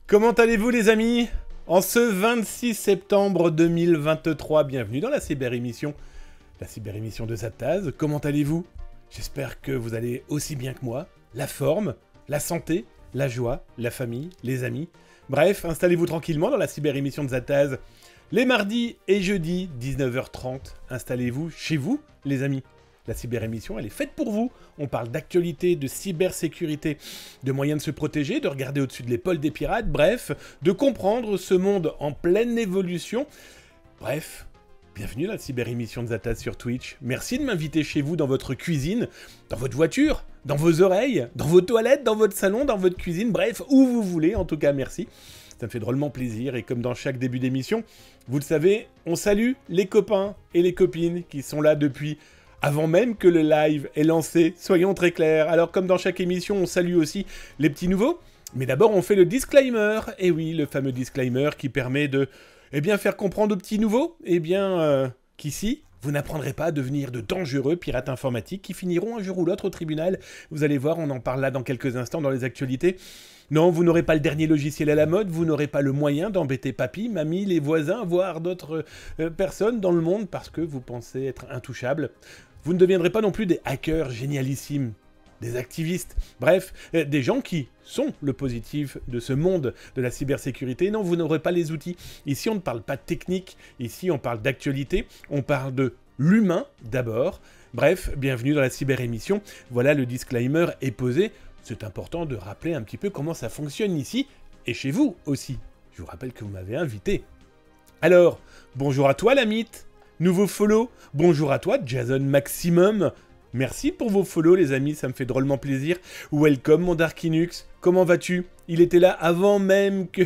Comment allez-vous les amis? En ce 26 septembre 2023, bienvenue dans la cyber-émission de Zataz. Comment allez-vous? J'espère que vous allez aussi bien que moi. La forme, la santé, la joie, la famille, les amis. Bref, installez-vous tranquillement dans la cyber-émission de Zataz. Les mardis et jeudis, 19h30. Installez-vous chez vous, les amis. La cyber-émission, elle est faite pour vous. On parle d'actualité, de cybersécurité, de moyens de se protéger, de regarder au-dessus de l'épaule des pirates, bref, de comprendre ce monde en pleine évolution. Bref, bienvenue dans la cyber-émission de Zataz sur Twitch. Merci de m'inviter chez vous, dans votre cuisine, dans votre voiture, dans vos oreilles, dans vos toilettes, dans votre salon, dans votre cuisine, bref, où vous voulez. En tout cas, merci. Ça me fait drôlement plaisir et comme dans chaque début d'émission, vous le savez, on salue les copains et les copines qui sont là depuis avant même que le live est lancé, soyons très clairs. Alors comme dans chaque émission, on salue aussi les petits nouveaux. Mais d'abord, on fait le disclaimer. Et oui, le fameux disclaimer qui permet de faire comprendre aux petits nouveaux qu'ici, vous n'apprendrez pas à devenir de dangereux pirates informatiques qui finiront un jour ou l'autre au tribunal. Vous allez voir, on en parle là dans quelques instants dans les actualités. Non, vous n'aurez pas le dernier logiciel à la mode, vous n'aurez pas le moyen d'embêter papy, mamie, les voisins, voire d'autres personnes dans le monde parce que vous pensez être intouchables. Vous ne deviendrez pas non plus des hackers génialissimes, des activistes, bref, des gens qui sont le positif de ce monde de la cybersécurité. Non, vous n'aurez pas les outils. Ici, on ne parle pas de technique, ici, on parle d'actualité, on parle de l'humain d'abord. Bref, bienvenue dans la cyber-émission. Voilà, le disclaimer est posé. C'est important de rappeler un petit peu comment ça fonctionne ici, et chez vous aussi. Je vous rappelle que vous m'avez invité. Alors, bonjour à toi, la mythe. Nouveau follow, bonjour à toi, Jason Maximum. Merci pour vos follow, les amis, ça me fait drôlement plaisir. Welcome, mon Darkinux. Comment vas-tu? Il était là avant même que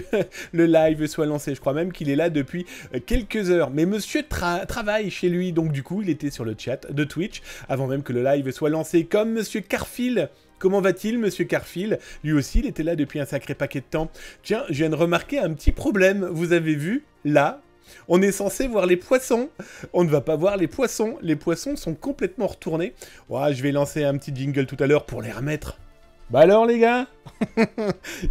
le live soit lancé. Je crois même qu'il est là depuis quelques heures. Mais monsieur travaille chez lui, donc du coup, il était sur le chat de Twitch avant même que le live soit lancé. Comme monsieur Carfil. Comment va-t-il, monsieur Carfil? Lui aussi, il était là depuis un sacré paquet de temps. Tiens, je viens de remarquer un petit problème. Vous avez vu, là, on est censé voir les poissons. On ne va pas voir les poissons. Les poissons sont complètement retournés. Ouais, je vais lancer un petit jingle tout à l'heure pour les remettre. Bah alors, les gars?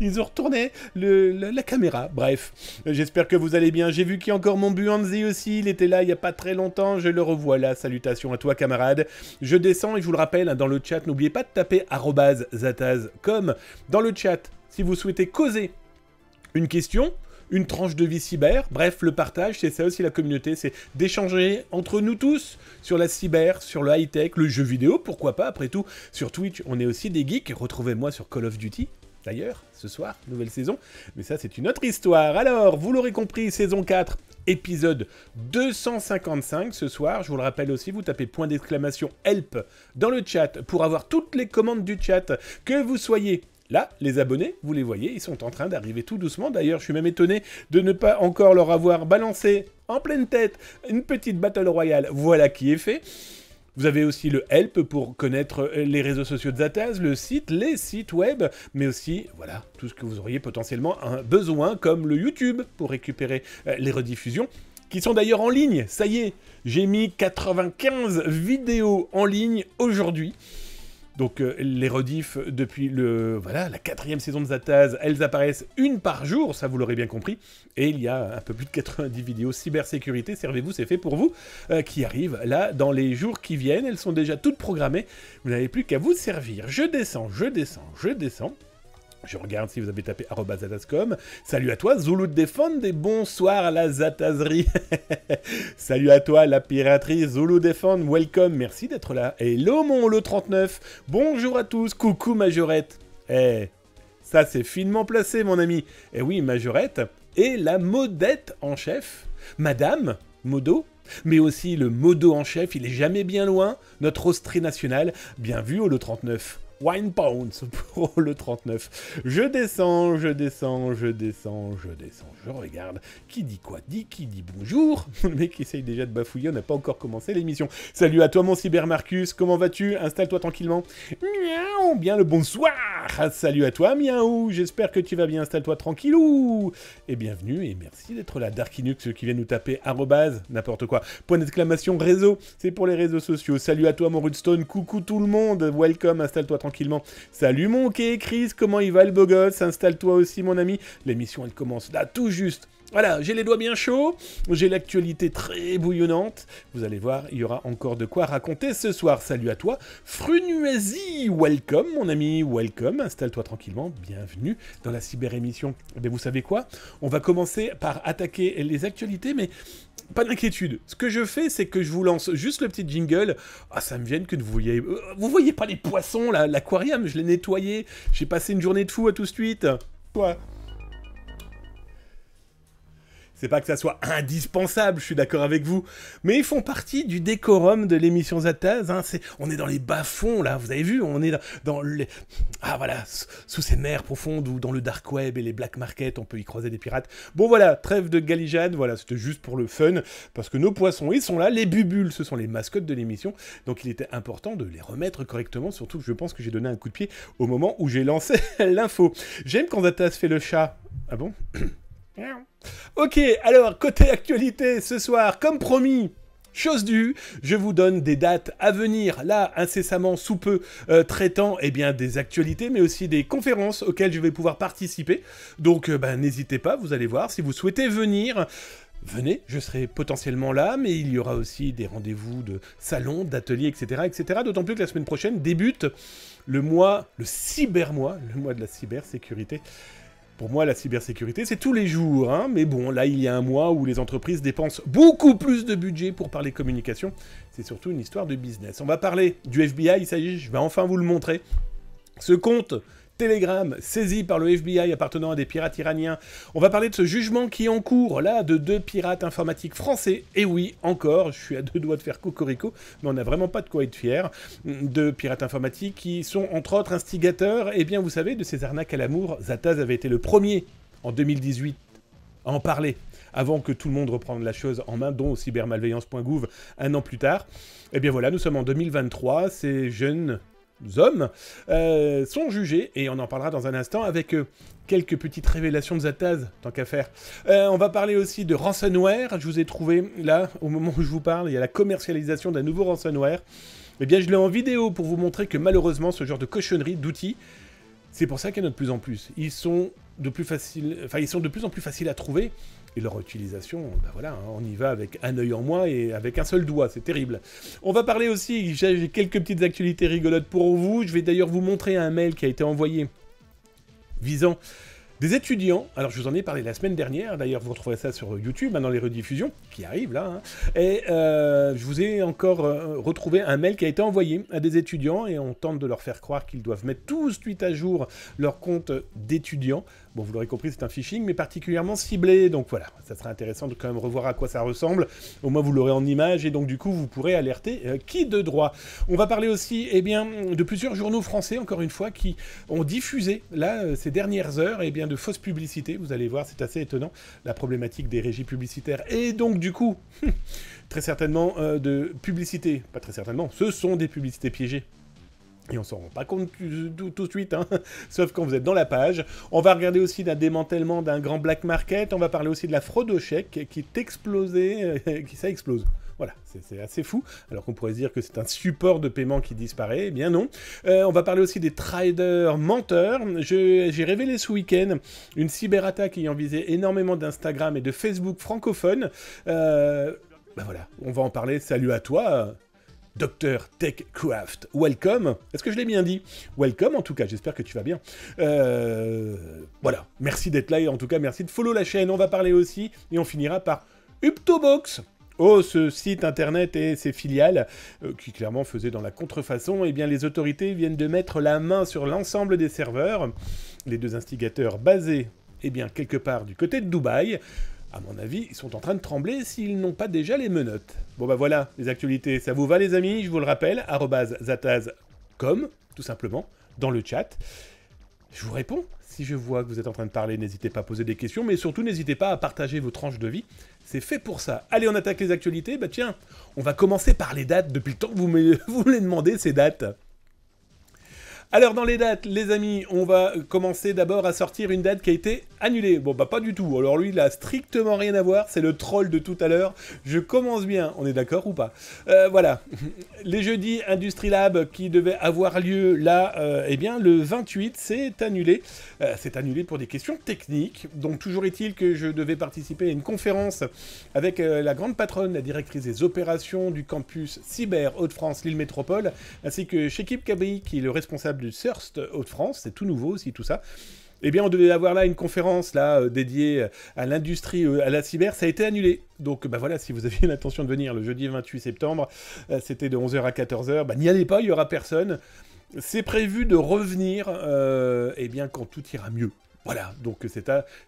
Ils ont retourné la caméra. Bref, j'espère que vous allez bien. J'ai vu qu'il y a encore mon Buanzi aussi. Il était là il n'y a pas très longtemps. Je le revois là. Salutations à toi, camarade. Je descends et je vous le rappelle, dans le chat, n'oubliez pas de taper @zataz.com dans le chat si vous souhaitez causer une question, une tranche de vie cyber, bref, le partage, c'est ça aussi la communauté, c'est d'échanger entre nous tous sur la cyber, sur le high-tech, le jeu vidéo, pourquoi pas, après tout, sur Twitch, on est aussi des geeks, retrouvez-moi sur Call of Duty, d'ailleurs, ce soir, nouvelle saison, mais ça c'est une autre histoire. Alors, vous l'aurez compris, saison 4, épisode 255 ce soir, je vous le rappelle aussi, vous tapez point d'exclamation help dans le chat pour avoir toutes les commandes du chat, que vous soyez... Là, les abonnés, vous les voyez, ils sont en train d'arriver tout doucement. D'ailleurs, je suis même étonné de ne pas encore leur avoir balancé en pleine tête une petite Battle Royale. Voilà qui est fait. Vous avez aussi le help pour connaître les réseaux sociaux de Zataz, le site, les sites web, mais aussi, voilà, tout ce que vous auriez potentiellement un besoin, comme le YouTube, pour récupérer les rediffusions, qui sont d'ailleurs en ligne. Ça y est, j'ai mis 95 vidéos en ligne aujourd'hui. Donc les rediffs depuis la 4e saison de Zataz, elles apparaissent une par jour, ça vous l'aurez bien compris. Et il y a un peu plus de 90 vidéos cybersécurité, servez-vous, c'est fait pour vous, qui arrivent là dans les jours qui viennent. Elles sont déjà toutes programmées, vous n'avez plus qu'à vous servir. Je descends. Je regarde si vous avez tapé @zataz.com. Salut à toi, Zulu de Défendre, et bonsoir à la Zatazerie. Salut à toi, la piraterie, Zulu Défendre, welcome, merci d'être là. Hello mon Holo 39, bonjour à tous, coucou Majorette. Ça c'est finement placé mon ami. Oui, Majorette, et la modette en chef, Madame Modo, mais aussi le Modo en chef, il est jamais bien loin, notre Austrie nationale, bien vu Holo 39. Wine Pounds pour le 39. Je descends, je regarde. Qui dit quoi? Qui dit bonjour? Le mec essaye déjà de bafouiller, on n'a pas encore commencé l'émission. Salut à toi mon Cyber Marcus, comment vas-tu? Installe-toi tranquillement. Miaou, bien le bonsoir. Salut à toi Miaou, j'espère que tu vas bien, installe-toi tranquillou. Et bienvenue et merci d'être là. Darkinux qui vient nous taper n'importe quoi. Point d'exclamation réseau, c'est pour les réseaux sociaux. Salut à toi mon Rudstone, coucou tout le monde, welcome, installe-toi tranquillement. tranquillement. Salut mon quai, Chris, comment il va le beau gosse? Installe-toi aussi mon ami. L'émission elle commence là tout juste. Voilà, j'ai les doigts bien chauds, j'ai l'actualité très bouillonnante. Vous allez voir, il y aura encore de quoi raconter ce soir. Salut à toi, Frunuasi, welcome mon ami, welcome. Installe-toi tranquillement, bienvenue dans la cyber-émission. Mais vous savez quoi? On va commencer par attaquer les actualités, mais... pas d'inquiétude. Ce que je fais, c'est que je vous lance juste le petit jingle. Ah, ça me vient que vous voyez... vous voyez pas les poissons, là, l'aquarium, je l'ai nettoyé. J'ai passé une journée de fou à tout de suite. Quoi? C'est pas que ça soit indispensable, je suis d'accord avec vous, mais ils font partie du décorum de l'émission Zataz. Hein. On est dans les bas-fonds, là, vous avez vu, on est dans les... Ah voilà, sous ces mers profondes ou dans le dark web et les black markets, on peut y croiser des pirates. Bon voilà, trêve de galijade, voilà, c'était juste pour le fun, parce que nos poissons, ils sont là, les bubules, ce sont les mascottes de l'émission, donc il était important de les remettre correctement, surtout que je pense que j'ai donné un coup de pied au moment où j'ai lancé l'info. J'aime quand Zataz fait le chat. Ah bon? Ok, alors, côté actualité, ce soir, comme promis, chose due, je vous donne des dates à venir, là, incessamment, sous peu, traitant, eh bien, des actualités, mais aussi des conférences auxquelles je vais pouvoir participer. Donc, n'hésitez pas, vous allez voir, si vous souhaitez venir... venez, je serai potentiellement là, mais il y aura aussi des rendez-vous de salons, d'ateliers, etc., etc. D'autant plus que la semaine prochaine débute le cybermois, le mois de la cybersécurité. Pour moi, la cybersécurité, c'est tous les jours, hein, mais bon, là, il y a un mois où les entreprises dépensent beaucoup plus de budget pour parler communication. C'est surtout une histoire de business. On va parler du FBI, ça y est, je vais enfin vous le montrer. Ce compte Telegram, saisi par le FBI appartenant à des pirates iraniens. On va parler de ce jugement qui est en cours, là, de 2 pirates informatiques français. Et oui, encore, je suis à 2 doigts de faire cocorico, mais on n'a vraiment pas de quoi être fier. 2 pirates informatiques qui sont, entre autres, instigateurs, eh bien, vous savez, de ces arnaques à l'amour. Zataz avait été le premier, en 2018, à en parler, avant que tout le monde reprenne la chose en main, dont cybermalveillance.gouv un an plus tard. Eh bien voilà, nous sommes en 2023, ces jeunes... hommes sont jugés, et on en parlera dans un instant avec quelques petites révélations de Zataz, tant qu'à faire. On va parler aussi de ransomware. Je vous ai trouvé, là, au moment où je vous parle, il y a la commercialisation d'un nouveau ransomware. Eh bien, je l'ai en vidéo pour vous montrer que malheureusement, ce genre de cochonnerie, d'outils, c'est pour ça qu'il y en a de plus en plus. Ils sont de plus en plus faciles à trouver. Et leur utilisation, voilà, hein, on y va avec un œil en moins et avec un seul doigt, c'est terrible. On va parler aussi, j'ai quelques petites actualités rigolotes pour vous. Je vais d'ailleurs vous montrer un mail qui a été envoyé visant des étudiants. Alors, je vous en ai parlé la semaine dernière. D'ailleurs, vous retrouverez ça sur YouTube, hein, dans les rediffusions, qui arrivent là. Hein. Et je vous ai encore retrouvé un mail qui a été envoyé à des étudiants et on tente de leur faire croire qu'ils doivent mettre tout de suite à jour leur compte d'étudiants. Bon, vous l'aurez compris, c'est un phishing, mais particulièrement ciblé. Donc voilà, ça serait intéressant de quand même revoir à quoi ça ressemble. Au moins, vous l'aurez en image et donc du coup, vous pourrez alerter qui de droit. On va parler aussi, eh bien, de plusieurs journaux français, encore une fois, qui ont diffusé, là, ces dernières heures, eh bien, de fausses publicités. Vous allez voir, c'est assez étonnant, la problématique des régies publicitaires. Et donc, du coup, très certainement, de publicité. Pas très certainement, ce sont des publicités piégées. Et on s'en rend pas compte tout de suite, hein, sauf quand vous êtes dans la page. On va regarder aussi d'un démantèlement d'un grand black market. On va parler aussi de la fraude au chèque qui est explosée, ça explose. Voilà, c'est assez fou, alors qu'on pourrait se dire que c'est un support de paiement qui disparaît. Eh bien non. On va parler aussi des traders menteurs. J'ai révélé ce week-end une cyberattaque ayant visé énormément d'Instagram et de Facebook francophones. Voilà, on va en parler. Salut à toi Dr TechCraft, welcome. Est-ce que je l'ai bien dit? Welcome en tout cas, j'espère que tu vas bien. Voilà, merci d'être là et en tout cas merci de follow la chaîne. On va parler aussi et on finira par Uptobox. Oh, ce site internet et ses filiales, qui clairement faisaient dans la contrefaçon, eh bien les autorités viennent de mettre la main sur l'ensemble des serveurs. Les 2 instigateurs basés, eh bien quelque part du côté de Dubaï. À mon avis, ils sont en train de trembler s'ils n'ont pas déjà les menottes. Bon voilà, les actualités, ça vous va les amis? Je vous le rappelle, @zataz.com, tout simplement, dans le chat. Je vous réponds. Si je vois que vous êtes en train de parler, n'hésitez pas à poser des questions, mais surtout n'hésitez pas à partager vos tranches de vie. C'est fait pour ça. Allez, on attaque les actualités. Bah tiens, on va commencer par les dates. Depuis le temps que vous me les demandez, ces dates. Alors dans les dates, les amis, on va commencer d'abord à sortir une date qui a été annulée. Bon bah pas du tout, alors lui il a strictement rien à voir, c'est le troll de tout à l'heure. Je commence bien, on est d'accord ou pas? Voilà, les jeudis Industry Lab qui devaient avoir lieu là, eh bien le 28 c'est annulé. C'est annulé pour des questions techniques, donc toujours est-il que je devais participer à une conférence avec la grande patronne, la directrice des opérations du campus Cyber Hauts-de-France Lille Métropole, ainsi que Shekib Kabri qui est le responsable du CERST Hauts-de-France, c'est tout nouveau aussi tout ça. Eh bien, on devait avoir là une conférence là dédiée à l'industrie, à la cyber, ça a été annulé. Donc, bah voilà, si vous aviez l'intention de venir le jeudi 28 septembre, c'était de 11h à 14h, bah n'y allez pas, il y aura personne. C'est prévu de revenir, eh bien, quand tout ira mieux. Voilà, donc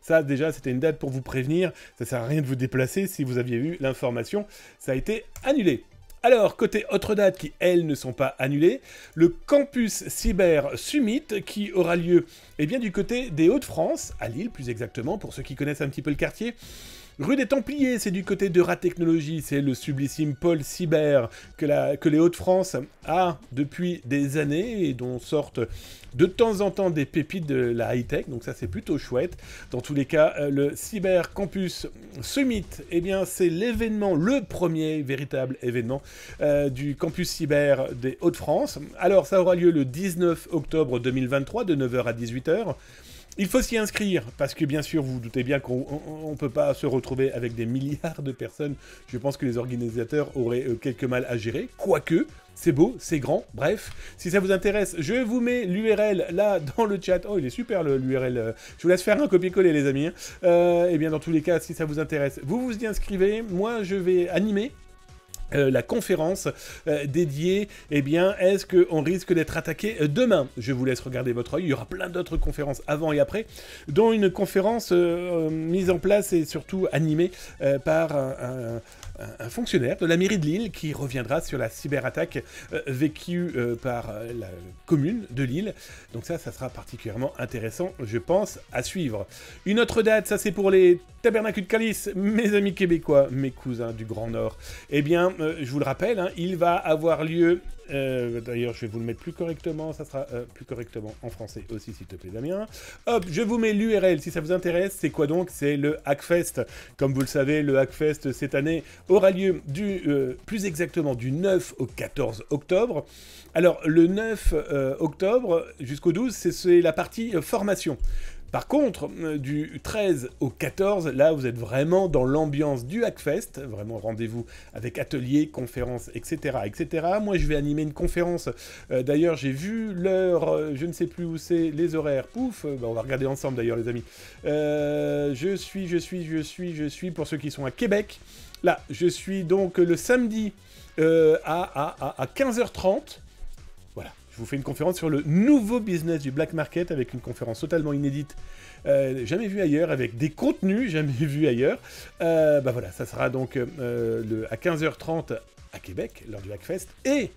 ça déjà, c'était une date pour vous prévenir, ça sert à rien de vous déplacer, si vous aviez eu l'information, ça a été annulé. Alors, côté autres dates qui, elles, ne sont pas annulées, le Campus Cyber Summit qui aura lieu eh bien, du côté des Hauts-de-France, à Lille plus exactement, pour ceux qui connaissent un petit peu le quartier. Rue des Templiers, c'est du côté de Ratechnologie, c'est le sublissime pôle cyber que les Hauts-de-France a depuis des années et dont sortent de temps en temps des pépites de la high-tech, donc ça c'est plutôt chouette. Dans tous les cas, le Cyber Campus Summit, eh bien c'est l'événement, le premier véritable événement du campus cyber des Hauts-de-France. Alors ça aura lieu le 19 octobre 2023 de 9h à 18h. Il faut s'y inscrire, parce que bien sûr, vous vous doutez bien qu'on ne peut pas se retrouver avec des milliards de personnes. Je pense que les organisateurs auraient quelques mal à gérer, quoique, c'est beau, c'est grand, bref. Si ça vous intéresse, je vous mets l'URL là dans le chat. Oh, il est super l'URL. Je vous laisse faire un copier-coller, les amis. Eh bien, dans tous les cas, si ça vous intéresse, vous vous y inscrivez. Moi, je vais animer la conférence dédiée, eh bien, est-ce qu'on risque d'être attaqué demain? Je vous laisse regarder votre œil, il y aura plein d'autres conférences avant et après, dont une conférence mise en place et surtout animée par un fonctionnaire de la mairie de Lille qui reviendra sur la cyberattaque vécue par la commune de Lille. Donc ça sera particulièrement intéressant, je pense, à suivre. Une autre date, ça c'est pour les Tabernacles de Calice, mes amis québécois, mes cousins du Grand Nord. Eh bien, je vous le rappelle, hein, il va avoir lieu... D'ailleurs, je vais vous le mettre plus correctement, ça sera plus correctement en français aussi, s'il te plaît, Damien. Hop, je vous mets l'URL si ça vous intéresse. C'est quoi donc? C'est le Hackfest. Comme vous le savez, le Hackfest cette année aura lieu plus exactement du 9 au 14 octobre. Alors, le 9 octobre jusqu'au 12, c'est la partie formation. Par contre, du 13 au 14, là, vous êtes vraiment dans l'ambiance du Hackfest, vraiment rendez-vous avec ateliers, conférences, etc., etc. Moi, je vais animer une conférence. D'ailleurs, j'ai vu l'heure, je ne sais plus où c'est, les horaires. Pouf, on va regarder ensemble d'ailleurs, les amis. Je suis, pour ceux qui sont à Québec. Là, je suis donc le samedi à 15h30. Voilà. Je vous fais une conférence sur le nouveau business du black market avec une conférence totalement inédite, jamais vue ailleurs, avec des contenus jamais vus ailleurs. Bah voilà, ça sera donc à 15h30 à Québec, lors du Hackfest. Et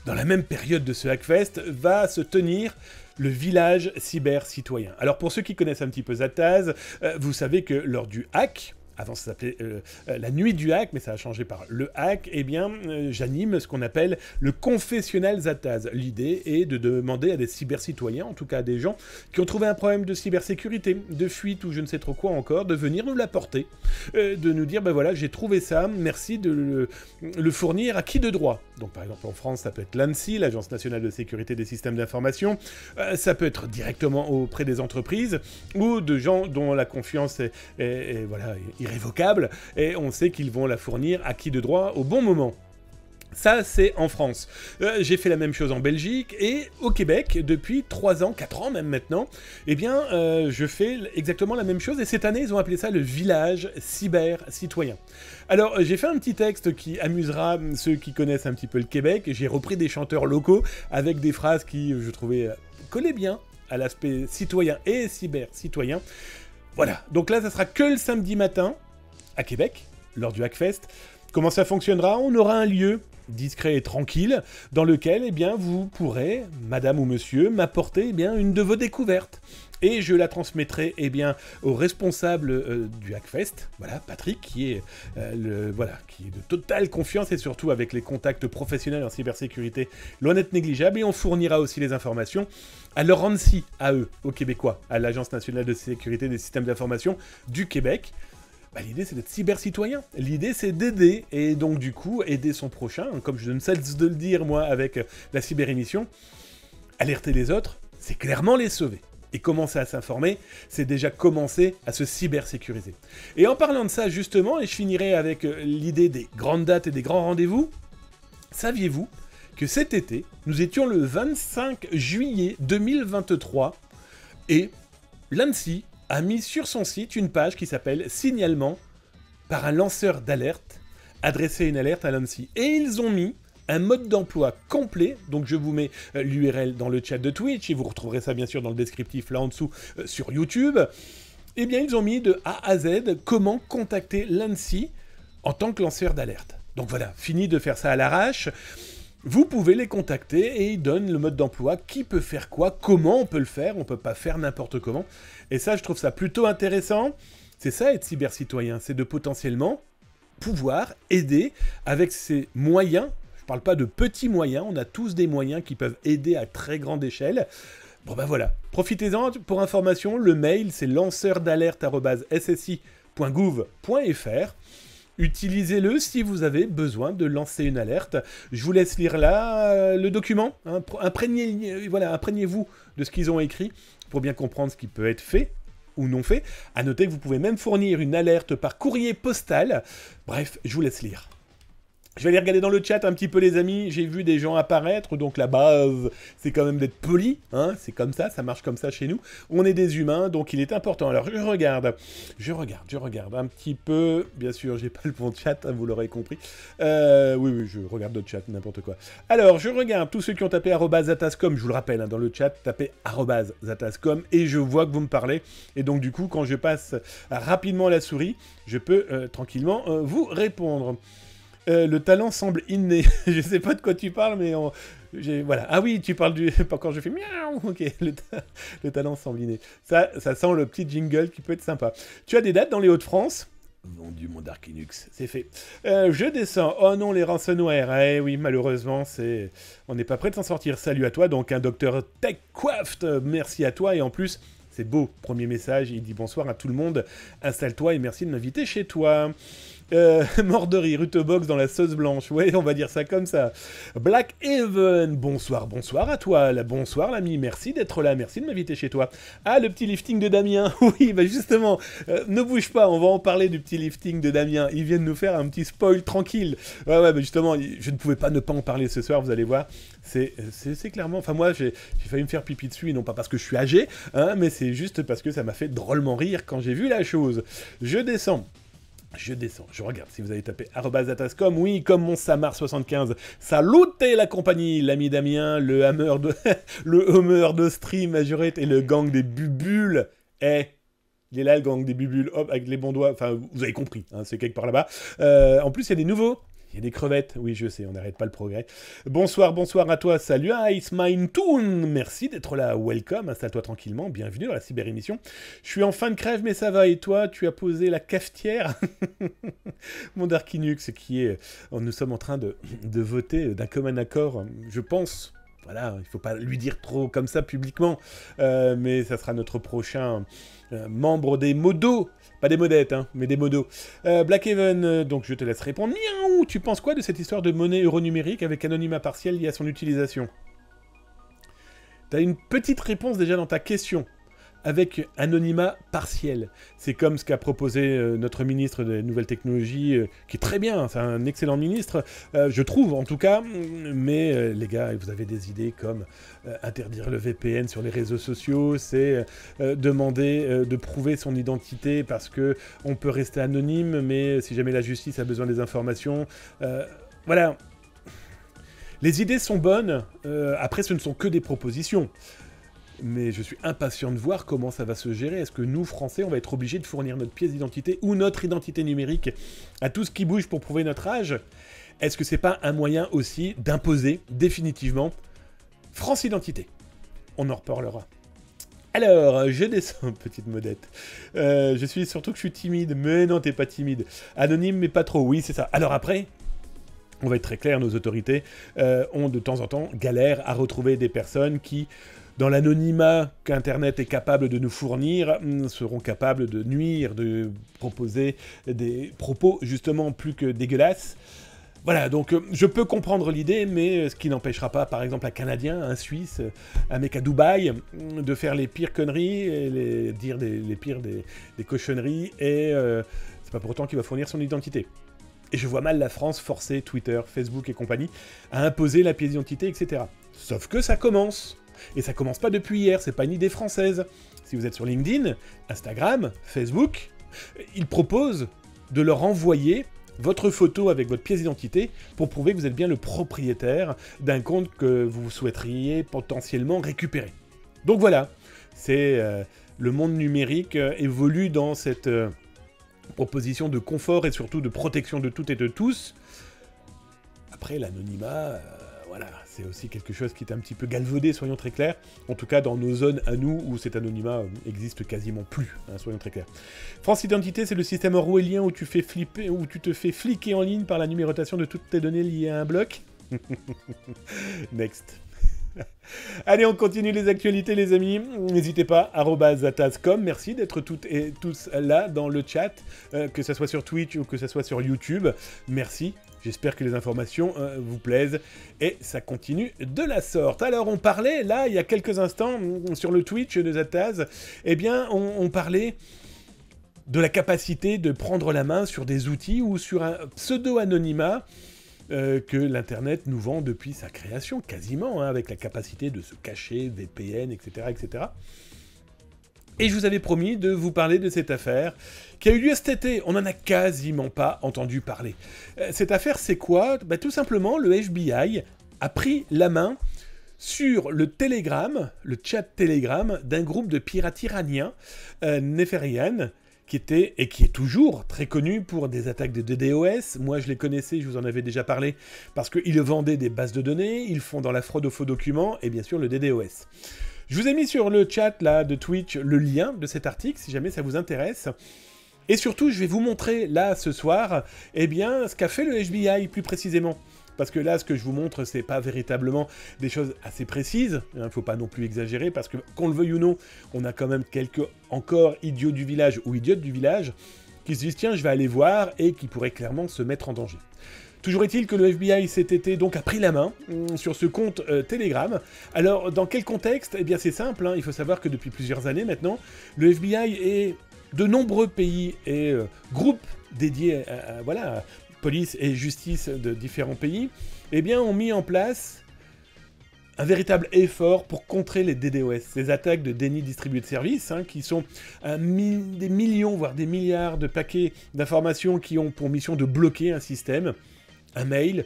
dans la même période de ce Hackfest, va se tenir le village cyber citoyen. Alors pour ceux qui connaissent un petit peu Zataz, vous savez que lors du hack... Avant, ça s'appelait la nuit du hack, mais ça a changé par le hack. Eh bien, j'anime ce qu'on appelle le confessionnal Zataz. L'idée est de demander à des cybercitoyens, en tout cas à des gens qui ont trouvé un problème de cybersécurité, de fuite ou je ne sais trop quoi encore, de venir nous l'apporter. De nous dire, ben voilà, j'ai trouvé ça, merci de le fournir à qui de droit. Donc, par exemple, en France, ça peut être l'ANSSI, l'Agence nationale de sécurité des systèmes d'information. Ça peut être directement auprès des entreprises ou de gens dont la confiance est voilà, irrévocable, et on sait qu'ils vont la fournir à qui de droit au bon moment. Ça, c'est en France. J'ai fait la même chose en Belgique et au Québec depuis 3 ans, 4 ans même maintenant. Eh bien, je fais exactement la même chose et cette année, ils ont appelé ça le village cyber citoyen. Alors, j'ai fait un petit texte qui amusera ceux qui connaissent un petit peu le Québec. J'ai repris des chanteurs locaux avec des phrases qui, je trouvais, collaient bien à l'aspect citoyen et cyber citoyen. Voilà, donc là, ça sera que le samedi matin, à Québec, lors du Hackfest. Comment ça fonctionnera? On aura un lieu discret et tranquille, dans lequel, eh bien, vous pourrez, madame ou monsieur, m'apporter, eh bien, une de vos découvertes. et je la transmettrai au responsable du Hackfest, voilà, Patrick, qui est qui est de totale confiance et surtout avec les contacts professionnels en cybersécurité loin d'être négligeable, et on fournira aussi les informations à leur ANSSI, à eux, aux Québécois, à l'Agence nationale de sécurité des systèmes d'information du Québec. L'idée, c'est d'être cyber-citoyen. L'idée, c'est d'aider, et donc, du coup, aider son prochain, comme je ne cesse de le dire, moi, avec la cyber-émission. Alerter les autres, c'est clairement les sauver. Et commencer à s'informer, c'est déjà commencer à se cyber-sécuriser. Et en parlant de ça, justement, et je finirai avec l'idée des grandes dates et des grands rendez-vous, saviez-vous que cet été, nous étions le 25 juillet 2023, et l'ANSSI a mis sur son site une page qui s'appelle « Signalement par un lanceur d'alerte », adresser une alerte à l'ANSSI. Et ils ont mis un mode d'emploi complet, donc je vous mets l'URL dans le chat de Twitch, et vous retrouverez ça bien sûr dans le descriptif là en dessous sur YouTube. Eh bien, ils ont mis de A à Z comment contacter l'ANSSI en tant que lanceur d'alerte. Donc voilà, fini de faire ça à l'arrache. Vous pouvez les contacter et ils donnent le mode d'emploi, qui peut faire quoi, comment on peut le faire, on ne peut pas faire n'importe comment. Et ça, je trouve ça plutôt intéressant. C'est ça être cyber-citoyen, c'est de potentiellement pouvoir aider avec ces moyens. Je ne parle pas de petits moyens, on a tous des moyens qui peuvent aider à très grande échelle. Bon ben voilà, profitez-en. Pour information, le mail c'est lanceur-d'alerte@ssi.gouv.fr. Utilisez-le si vous avez besoin de lancer une alerte. Je vous laisse lire là le document. Imprégnez-vous de ce qu'ils ont écrit pour bien comprendre ce qui peut être fait ou non fait. À noter que vous pouvez même fournir une alerte par courrier postal. Bref, je vous laisse lire. Je vais aller regarder dans le chat un petit peu les amis, j'ai vu des gens apparaître, donc la base, c'est quand même d'être poli, hein, c'est comme ça marche comme ça chez nous. On est des humains, donc il est important. Alors je regarde un petit peu, bien sûr j'ai pas le bon chat, hein, vous l'aurez compris. Oui, je regarde d'autres chats, n'importe quoi. Alors je regarde tous ceux qui ont tapé @zatascom, je vous le rappelle, hein, dans le chat, tapez @zatascom, et je vois que vous me parlez, et donc du coup, quand je passe rapidement la souris, je peux tranquillement vous répondre. Le talent semble inné. Je sais pas de quoi tu parles, mais voilà. Ah oui, tu parles du... Quand je fais miaou, ok, le talent semble inné. Ça sent le petit jingle qui peut être sympa. Tu as des dates dans les Hauts-de-France ? Vendu mon Dark Linux, c'est fait. Je descends. Oh non, les ransomware. Eh oui, malheureusement, on n'est pas prêt de s'en sortir. Salut à toi, donc un docteur TechCraft. Merci à toi, et en plus... C'est beau, premier message, il dit bonsoir à tout le monde, installe-toi et merci de m'inviter chez toi. Mort de rire, Utobox dans la sauce blanche, ouais, on va dire ça comme ça. Black Even, bonsoir à toi, bonsoir l'ami, merci d'être là, merci de m'inviter chez toi. Ah, le petit lifting de Damien, oui, bah justement, ne bouge pas, on va en parler du petit lifting de Damien, il vient de nous faire un petit spoil tranquille. Ouais, bah justement, je ne pouvais pas ne pas en parler ce soir, vous allez voir, c'est clairement, enfin moi, j'ai failli me faire pipi dessus, et non pas parce que je suis âgé, hein, mais c'est juste parce que ça m'a fait drôlement rire quand j'ai vu la chose. Je descends, je regarde si vous avez tapé @zatascom, oui, comme mon Samar75. Salutez la compagnie, l'ami Damien, le hammer de stream majorette et le gang des bubules. Il est là le gang des bubules, hop, avec les bons doigts, enfin, vous avez compris, hein, c'est quelque part là-bas. En plus, il y a des nouveaux. Il y a des crevettes, oui je sais, on n'arrête pas le progrès. Bonsoir à toi, salut Ice Mine Toon, merci d'être là, welcome, installe-toi tranquillement, bienvenue dans la cyber-émission. Je suis en fin de crève mais ça va, et toi, tu as posé la cafetière? Mon Dark Linux, nous sommes en train de voter d'un commun accord, je pense. Voilà, il ne faut pas lui dire trop comme ça publiquement, mais ça sera notre prochain membre des modos. Pas des modettes, hein, mais des modos. Black Even, donc je te laisse répondre. Miaou, tu penses quoi de cette histoire de monnaie euro numérique avec anonymat partiel lié à son utilisation? T'as une petite réponse déjà dans ta question. Avec anonymat partiel. C'est comme ce qu'a proposé notre ministre des Nouvelles Technologies, qui est très bien, c'est un excellent ministre, je trouve en tout cas, mais les gars, vous avez des idées comme interdire le VPN sur les réseaux sociaux, c'est demander de prouver son identité parce que on peut rester anonyme, mais si jamais la justice a besoin des informations, voilà. Les idées sont bonnes, après ce ne sont que des propositions. Mais je suis impatient de voir comment ça va se gérer. Est-ce que nous, Français, on va être obligés de fournir notre pièce d'identité ou notre identité numérique à tout ce qui bouge pour prouver notre âge? Est-ce que c'est pas un moyen aussi d'imposer définitivement France Identité? On en reparlera. Alors, je descends, petite modette. Je suis surtout que je suis timide. Mais non, t'es pas timide. Anonyme, mais pas trop. Oui, c'est ça. Alors après, on va être très clair, nos autorités ont de temps en temps galère à retrouver des personnes qui, dans l'anonymat qu'Internet est capable de nous fournir, seront capables de nuire, de proposer des propos justement plus que dégueulasses. Voilà, donc je peux comprendre l'idée, mais ce qui n'empêchera pas, par exemple, un Canadien, un Suisse, un mec à Dubaï, de faire les pires conneries, et dire les pires des cochonneries, et c'est pas pour autant qu'il va fournir son identité. Et je vois mal la France forcer Twitter, Facebook et compagnie à imposer la pièce d'identité, etc. Sauf que ça commence. Et ça commence pas depuis hier, c'est pas une idée française. Si vous êtes sur LinkedIn, Instagram, Facebook, ils proposent de leur envoyer votre photo avec votre pièce d'identité pour prouver que vous êtes bien le propriétaire d'un compte que vous souhaiteriez potentiellement récupérer. Donc voilà, c'est le monde numérique évolue dans cette proposition de confort et surtout de protection de toutes et de tous. Après, l'anonymat, voilà, c'est aussi quelque chose qui est un petit peu galvaudé, soyons très clairs. En tout cas, dans nos zones à nous, où cet anonymat existe quasiment plus, hein, soyons très clairs. France Identité, c'est le système orwellien où tu te fais fliquer en ligne par la numérotation de toutes tes données liées à un bloc. Next. Allez, on continue les actualités, les amis. N'hésitez pas, @zataz.com. Merci d'être toutes et tous là dans le chat, que ce soit sur Twitch ou que ce soit sur YouTube. Merci. J'espère que les informations vous plaisent. Et ça continue de la sorte. Alors, on parlait, là, il y a quelques instants, sur le Twitch de Zataz, eh bien, on parlait de la capacité de prendre la main sur des outils ou sur un pseudo-anonymat que l'Internet nous vend depuis sa création, quasiment, hein, avec la capacité de se cacher, VPN, etc., etc. Et je vous avais promis de vous parler de cette affaire qui a eu lieu cet été. On n'en a quasiment pas entendu parler. Cette affaire, c'est quoi ? Tout simplement, le FBI a pris la main sur le Telegram, le chat Telegram, d'un groupe de pirates iraniens, Neferian, qui était, et qui est toujours, très connu pour des attaques de DDoS. Moi, je les connaissais, je vous en avais déjà parlé, parce qu'ils vendaient des bases de données, ils font dans la fraude aux faux documents, et bien sûr le DDoS. Je vous ai mis sur le chat là, de Twitch le lien de cet article, si jamais ça vous intéresse. Et surtout, je vais vous montrer, là, ce soir, eh bien, ce qu'a fait le FBI, plus précisément. Parce que là, ce que je vous montre, c'est pas véritablement des choses assez précises. Il ne faut pas non plus exagérer, parce que, qu'on le veuille ou non, on a quand même quelques encore idiots du village ou idiotes du village qui se disent, tiens, je vais aller voir, et qui pourraient clairement se mettre en danger. Toujours est-il que le FBI cet été donc a pris la main sur ce compte Telegram. Alors, dans quel contexte ? Eh bien, c'est simple, hein, il faut savoir que depuis plusieurs années maintenant, le FBI et de nombreux pays et groupes dédiés à voilà, police et justice de différents pays, eh bien, ont mis en place un véritable effort pour contrer les DDoS, ces attaques de déni distribué de services, hein, qui sont des millions, voire des milliards de paquets d'informations qui ont pour mission de bloquer un système, un mail,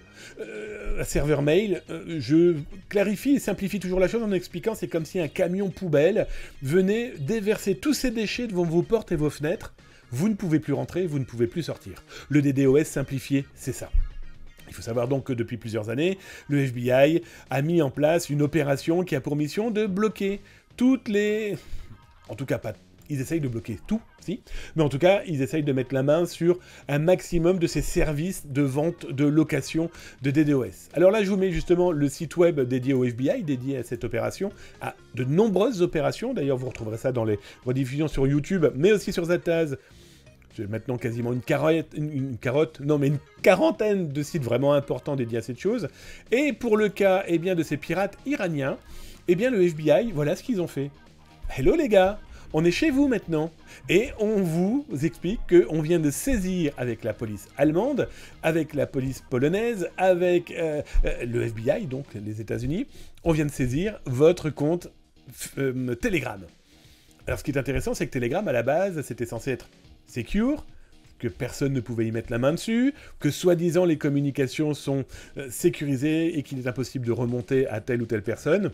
un serveur mail. Je clarifie et simplifie toujours la chose en expliquant, c'est comme si un camion poubelle venait déverser tous ses déchets devant vos portes et vos fenêtres. Vous ne pouvez plus rentrer, vous ne pouvez plus sortir. Le DDoS simplifié, c'est ça. Il faut savoir donc que depuis plusieurs années, le FBI a mis en place une opération qui a pour mission de bloquer toutes les... En tout cas, pas... Ils essayent de bloquer tout, si. Mais en tout cas, ils essayent de mettre la main sur un maximum de ces services de vente, de location de DDoS. Alors là, je vous mets justement le site web dédié au FBI, dédié à cette opération, à de nombreuses opérations. D'ailleurs, vous retrouverez ça dans les rediffusions sur YouTube, mais aussi sur Zataz. J'ai maintenant quasiment une quarantaine de sites vraiment importants dédiés à cette chose. Et pour le cas, eh bien, de ces pirates iraniens, eh bien, le FBI, voilà ce qu'ils ont fait. Hello les gars, on est chez vous maintenant. Et on vous explique qu'on vient de saisir avec la police allemande, avec la police polonaise, avec le FBI, donc les États-Unis, on vient de saisir votre compte Telegram. Alors ce qui est intéressant, c'est que Telegram, à la base, c'était censé être secure, que personne ne pouvait y mettre la main dessus, que soi-disant les communications sont sécurisées et qu'il est impossible de remonter à telle ou telle personne.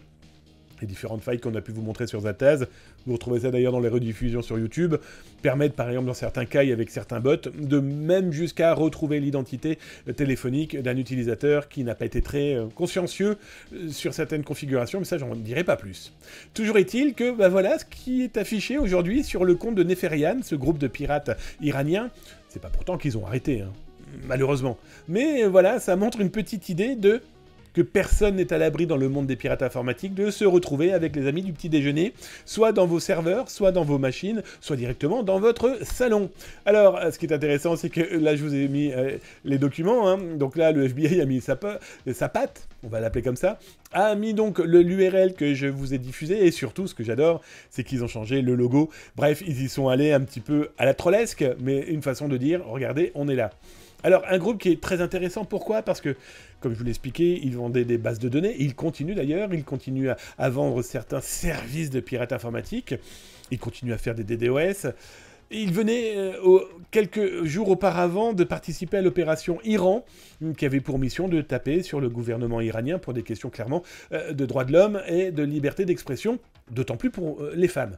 Les différentes failles qu'on a pu vous montrer sur Zataz, vous retrouvez ça d'ailleurs dans les rediffusions sur YouTube, permettent par exemple dans certains cas et avec certains bots, de même jusqu'à retrouver l'identité téléphonique d'un utilisateur qui n'a pas été très consciencieux sur certaines configurations, mais ça j'en dirai pas plus. Toujours est-il que bah voilà ce qui est affiché aujourd'hui sur le compte de Neferian, ce groupe de pirates iraniens, c'est pas pourtant qu'ils ont arrêté, hein, malheureusement, mais voilà, ça montre une petite idée de que personne n'est à l'abri dans le monde des pirates informatiques de se retrouver avec les amis du petit déjeuner, soit dans vos serveurs, soit dans vos machines, soit directement dans votre salon. Alors, ce qui est intéressant, c'est que là, je vous ai mis les documents, hein. Donc là, le FBI a mis sa patte, on va l'appeler comme ça, a mis donc l'URL que je vous ai diffusé, et surtout, ce que j'adore, c'est qu'ils ont changé le logo. Bref, ils y sont allés un petit peu à la trollesque, mais une façon de dire, regardez, on est là. Alors, un groupe qui est très intéressant, pourquoi? Parce que, comme je vous l'ai expliqué, ils vendaient des bases de données, ils continuent d'ailleurs, ils continuent à vendre certains services de pirates informatiques, ils continuent à faire des DDoS. Ils venaient, quelques jours auparavant, de participer à l'opération Iran, qui avait pour mission de taper sur le gouvernement iranien pour des questions clairement de droits de l'homme et de liberté d'expression, d'autant plus pour les femmes.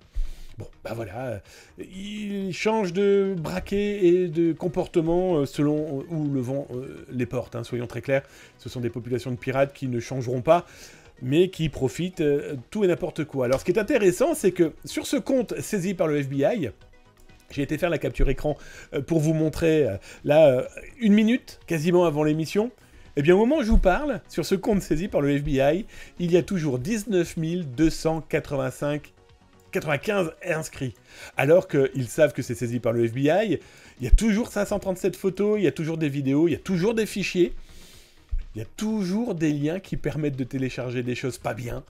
Bon, bah voilà, ils changent de braquet et de comportement selon où le vent les porte, hein, soyons très clairs. Ce sont des populations de pirates qui ne changeront pas, mais qui profitent tout et n'importe quoi. Alors ce qui est intéressant, c'est que sur ce compte saisi par le FBI, j'ai été faire la capture écran pour vous montrer, là, une minute, quasiment avant l'émission. Eh bien, au moment où je vous parle, sur ce compte saisi par le FBI, il y a toujours 19 295 inscrits. Alors qu'ils savent que c'est saisi par le FBI, il y a toujours 537 photos, il y a toujours des vidéos, il y a toujours des fichiers, il y a toujours des liens qui permettent de télécharger des choses pas bien.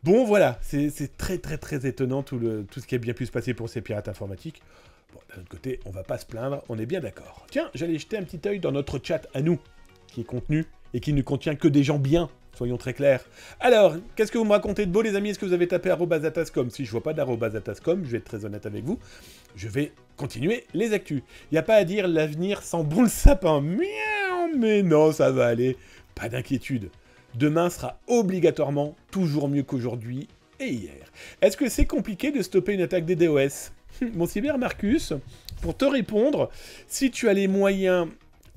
Bon, voilà, c'est très très très étonnant tout ce qui a bien pu se passer pour ces pirates informatiques. Bon, d'un autre côté, on va pas se plaindre, on est bien d'accord. Tiens, j'allais jeter un petit œil dans notre chat à nous, qui est contenu et qui ne contient que des gens bien. Soyons très clairs. Alors, qu'est-ce que vous me racontez de beau, les amis? Est-ce que vous avez tapé @atascom? Si je vois pas @atascom, je vais être très honnête avec vous, je vais continuer les actus. Il n'y a pas à dire l'avenir sans bon le sapin. Miaou, mais non, ça va aller. Pas d'inquiétude. Demain sera obligatoirement toujours mieux qu'aujourd'hui et hier. Est-ce que c'est compliqué de stopper une attaque DDoS? Mon cyber Marcus, pour te répondre, si tu as les moyens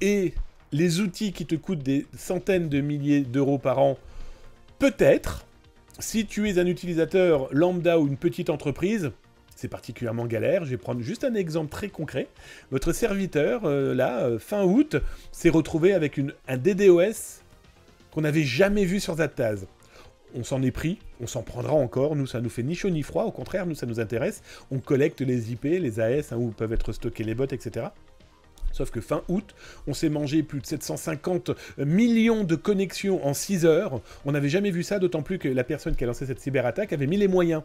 et les outils qui te coûtent des centaines de milliers d'euros par an, peut-être. Si tu es un utilisateur lambda ou une petite entreprise, c'est particulièrement galère. Je vais prendre juste un exemple très concret. Votre serviteur, fin août, s'est retrouvé avec un DDoS qu'on n'avait jamais vu sur Zataz. On s'en est pris, on s'en prendra encore. Nous, ça nous fait ni chaud ni froid. Au contraire, nous, ça nous intéresse. On collecte les IP, les AS, hein, où peuvent être stockés les bots, etc. Sauf que fin août, on s'est mangé plus de 750 millions de connexions en 6 heures. On n'avait jamais vu ça, d'autant plus que la personne qui a lancé cette cyberattaque avait mis les moyens.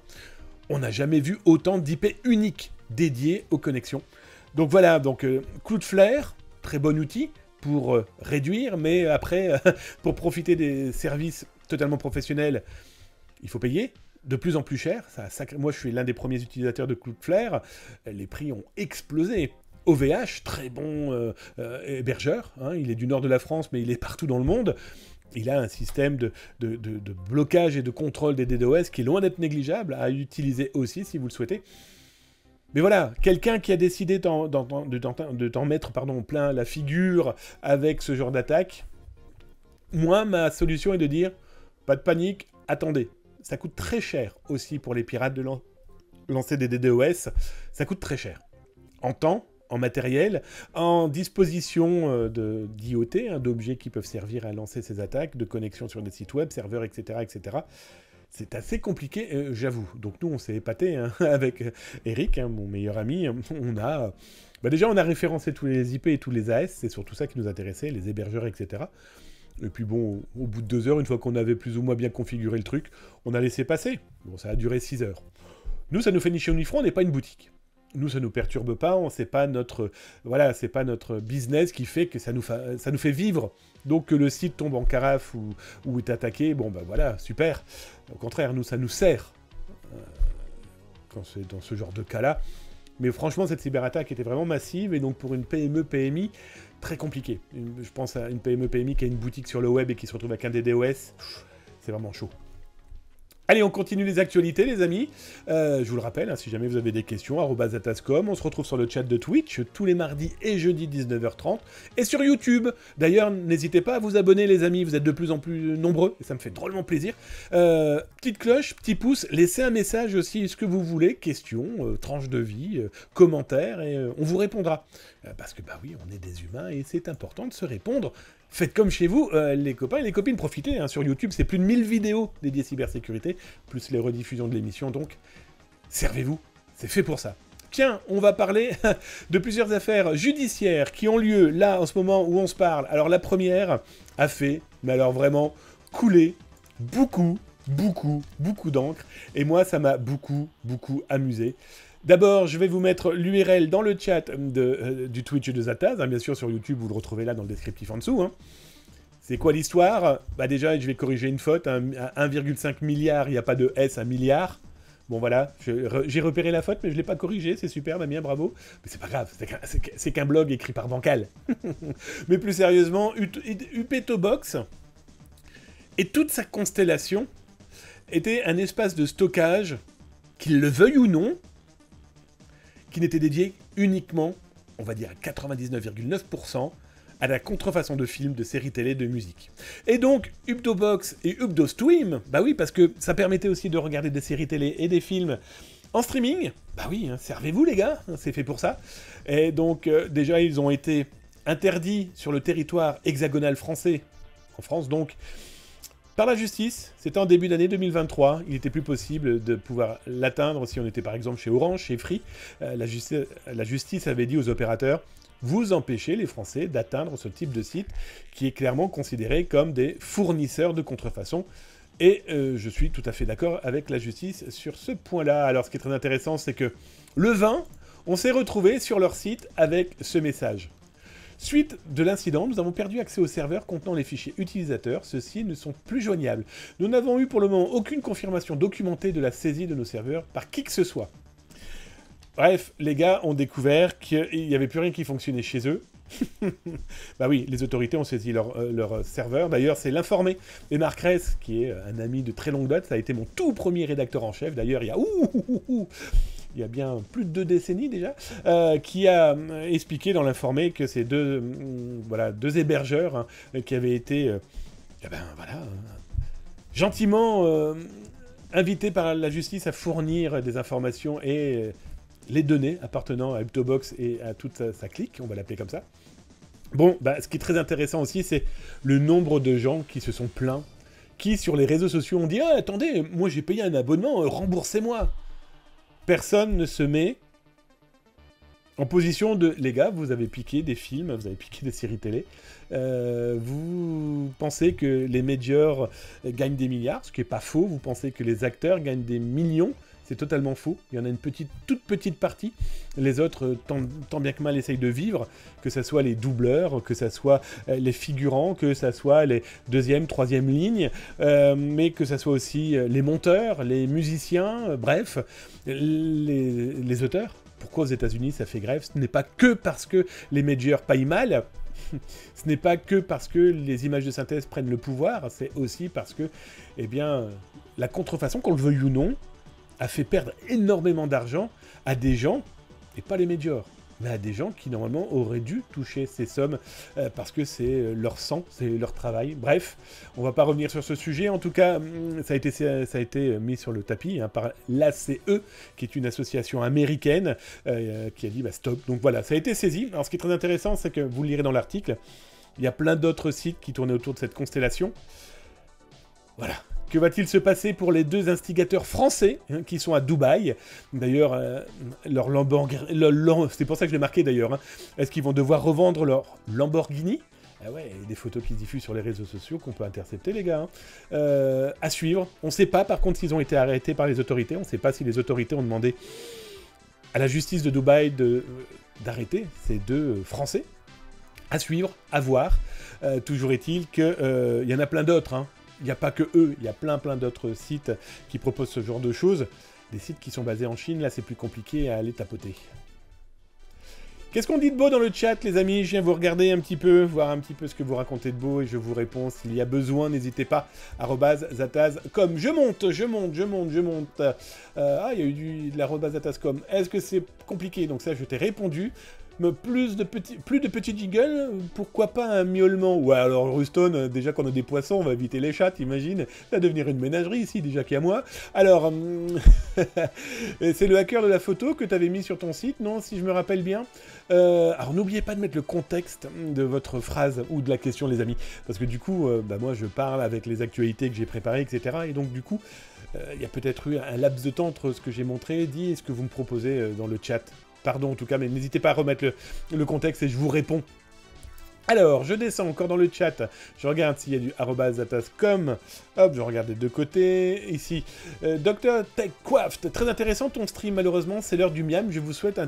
On n'a jamais vu autant d'IP uniques dédiés aux connexions. Donc voilà, Cloudflare, très bon outil pour réduire, mais après, pour profiter des services totalement professionnels, il faut payer. De plus en plus cher. Moi, je suis l'un des premiers utilisateurs de Cloudflare. Les prix ont explosé. OVH, très bon hébergeur, hein, il est du nord de la France, mais il est partout dans le monde. Il a un système de blocage et de contrôle des DDoS qui est loin d'être négligeable, à utiliser aussi si vous le souhaitez. Mais voilà, quelqu'un qui a décidé de t'en mettre plein la figure avec ce genre d'attaque, moi, ma solution est de dire, pas de panique, attendez. Ça coûte très cher aussi pour les pirates de lancer des DDoS, ça coûte très cher. En temps, en matériel, en disposition d'IoT, hein, d'objets qui peuvent servir à lancer ces attaques, de connexion sur des sites web, serveurs, etc., etc. C'est assez compliqué, j'avoue. Donc nous, on s'est épaté hein, avec Eric, hein, mon meilleur ami. On a... déjà, on a référencé tous les IP et tous les AS, c'est surtout ça qui nous intéressait, les hébergeurs, etc. Et puis bon, au bout de 2 heures, une fois qu'on avait plus ou moins bien configuré le truc, on a laissé passer. Bon, ça a duré 6 heures. Nous, ça nous fait ni chaud ni froid, on n'est pas une boutique. Nous, ça nous perturbe pas, c'est pas notre business qui fait que ça nous fait vivre. Donc que le site tombe en carafe ou est attaqué, bon ben voilà, super. Au contraire, nous, ça nous sert quand c'est dans ce genre de cas-là. Mais franchement, cette cyberattaque était vraiment massive et donc pour une PME, PMI, très compliqué. Je pense à une PME, PMI qui a une boutique sur le web et qui se retrouve avec un DDoS, c'est vraiment chaud. Allez, on continue les actualités, les amis. Je vous le rappelle, hein, si jamais vous avez des questions, @atascom. On se retrouve sur le chat de Twitch tous les mardis et jeudis 19h30. Et sur YouTube. D'ailleurs, n'hésitez pas à vous abonner, les amis. Vous êtes de plus en plus nombreux et ça me fait drôlement plaisir. Petite cloche, petit pouce. Laissez un message aussi, ce que vous voulez. Questions, tranches de vie, commentaires. Et on vous répondra. Parce que, bah oui, on est des humains et c'est important de se répondre. Faites comme chez vous, les copains et les copines, profitez. Hein, sur YouTube, c'est plus de 1000 vidéos dédiées cybersécurité, plus les rediffusions de l'émission, donc servez-vous, c'est fait pour ça. Tiens, on va parler de plusieurs affaires judiciaires qui ont lieu là, en ce moment où on se parle. Alors la première a fait, mais alors vraiment, couler beaucoup d'encre. Et moi, ça m'a beaucoup amusé. D'abord, je vais vous mettre l'URL dans le chat du Twitch de Zataz. Hein, bien sûr, sur YouTube, vous le retrouvez là dans le descriptif en dessous. Hein. C'est quoi l'histoire? Bah déjà, je vais corriger une faute. Hein, à 1,5 milliard, il n'y a pas de S, 1 milliard. Bon voilà, j'ai repéré la faute, mais je ne l'ai pas corrigée. C'est super, Damien, bravo. Mais c'est pas grave, c'est qu'un blog écrit par Bancal. Mais plus sérieusement, Upetobox et toute sa constellation était un espace de stockage, qu'il le veuille ou non, qui n'était dédié uniquement, on va dire à 99,9%, à la contrefaçon de films, de séries télé, de musique. Et donc, Uptobox et Uptostream, bah oui, parce que ça permettait aussi de regarder des séries télé et des films en streaming. Bah oui, hein, servez-vous les gars, c'est fait pour ça. Et donc, déjà, ils ont été interdits sur le territoire hexagonal français, en France donc, par la justice. C'était en début d'année 2023. Il n'était plus possible de pouvoir l'atteindre si on était par exemple chez Orange, chez Free. La justice avait dit aux opérateurs, vous empêchez les Français d'atteindre ce type de site qui est clairement considéré comme des fournisseurs de contrefaçon. Et je suis tout à fait d'accord avec la justice sur ce point-là. Alors ce qui est très intéressant, c'est que le 20, on s'est retrouvé sur leur site avec ce message. Suite de l'incident, nous avons perdu accès aux serveurs contenant les fichiers utilisateurs. Ceux-ci ne sont plus joignables. Nous n'avons eu pour le moment aucune confirmation documentée de la saisie de nos serveurs par qui que ce soit. Bref, les gars ont découvert qu'il n'y avait plus rien qui fonctionnait chez eux. Bah oui, les autorités ont saisi leur serveur. D'ailleurs, c'est l'informé. Et Marc Ress, qui est un ami de très longue date, ça a été mon tout premier rédacteur en chef. D'ailleurs, il y a bien plus de 2 décennies déjà, qui a expliqué dans l'informé que ces deux hébergeurs hein, qui avaient été gentiment invités par la justice à fournir des informations et les données appartenant à Uptobox et à toute sa clique, on va l'appeler comme ça. Bon, bah, ce qui est très intéressant aussi, c'est le nombre de gens qui se sont plaints, qui sur les réseaux sociaux ont dit « Ah, attendez, moi j'ai payé un abonnement, remboursez-moi !» Personne ne se met en position de « Les gars, vous avez piqué des films, vous avez piqué des séries télé, vous pensez que les majors gagnent des milliards, ce qui n'est pas faux, vous pensez que les acteurs gagnent des millions, c'est totalement faux. Il y en a une toute petite partie. Les autres, tant bien que mal, essayent de vivre, que ce soit les doubleurs, que ce soit les figurants, que ce soit les deuxième, troisième lignes, mais que ce soit aussi les monteurs, les musiciens, bref, les auteurs. Pourquoi aux États-Unis ça fait grève? Ce n'est pas que parce que les majors payent mal, ce n'est pas que parce que les images de synthèse prennent le pouvoir, c'est aussi parce que, eh bien, la contrefaçon, qu'on le veuille ou non, a fait perdre énormément d'argent à des gens, et pas les majors, mais à des gens qui normalement auraient dû toucher ces sommes parce que c'est leur sang, c'est leur travail. Bref, on va pas revenir sur ce sujet. En tout cas, ça a été mis sur le tapis hein, par l'ACE, qui est une association américaine qui a dit bah, stop. Donc voilà, ça a été saisi. Alors ce qui est très intéressant, c'est que vous le lirez dans l'article, il y a plein d'autres sites qui tournaient autour de cette constellation. Voilà. Que va-t-il se passer pour les 2 instigateurs français hein, qui sont à Dubaï? D'ailleurs, leur Lamborghini... C'est pour ça que je l'ai marqué d'ailleurs. Hein. Est-ce qu'ils vont devoir revendre leur Lamborghini? Ah ouais, il y a des photos qui se diffusent sur les réseaux sociaux qu'on peut intercepter, les gars. Hein. À suivre. On ne sait pas, par contre, s'ils ont été arrêtés par les autorités. On ne sait pas si les autorités ont demandé à la justice de Dubaï d'arrêter ces 2 Français. À suivre, à voir. Toujours est-il qu'il y en a plein d'autres, hein. Il n'y a pas que eux, il y a plein d'autres sites qui proposent ce genre de choses. Des sites qui sont basés en Chine, là c'est plus compliqué à aller tapoter. Qu'est-ce qu'on dit de beau dans le chat, les amis? Je viens vous regarder un petit peu, voir un petit peu ce que vous racontez de beau et je vous réponds. S'il y a besoin, n'hésitez pas. @zataz.com. Je monte. Ah, il y a eu de @zataz.com. Est-ce que c'est compliqué? Donc ça, je t'ai répondu. Mais plus de petits jingles, pourquoi pas un miaulement? Ouais, alors Ruston, déjà qu'on a des poissons, on va éviter les chats, t'imagines? Ça va devenir une ménagerie ici, déjà qu'il y a moi. Alors, c'est le hacker de la photo que tu avais mis sur ton site, non? Si je me rappelle bien. Alors, n'oubliez pas de mettre le contexte de votre phrase ou de la question, les amis. Parce que du coup, moi, je parle avec les actualités que j'ai préparées, etc. Et donc, du coup, il y a peut-être eu un laps de temps entre ce que j'ai montré et dit et ce que vous me proposez dans le chat. Pardon en tout cas, mais n'hésitez pas à remettre le contexte et je vous réponds. Alors, je descends encore dans le chat, je regarde s'il y a du @zatas.com, hop, je regarde des deux côtés, ici, Dr TechQuaft, très intéressant ton stream, malheureusement, c'est l'heure du miam, je vous souhaite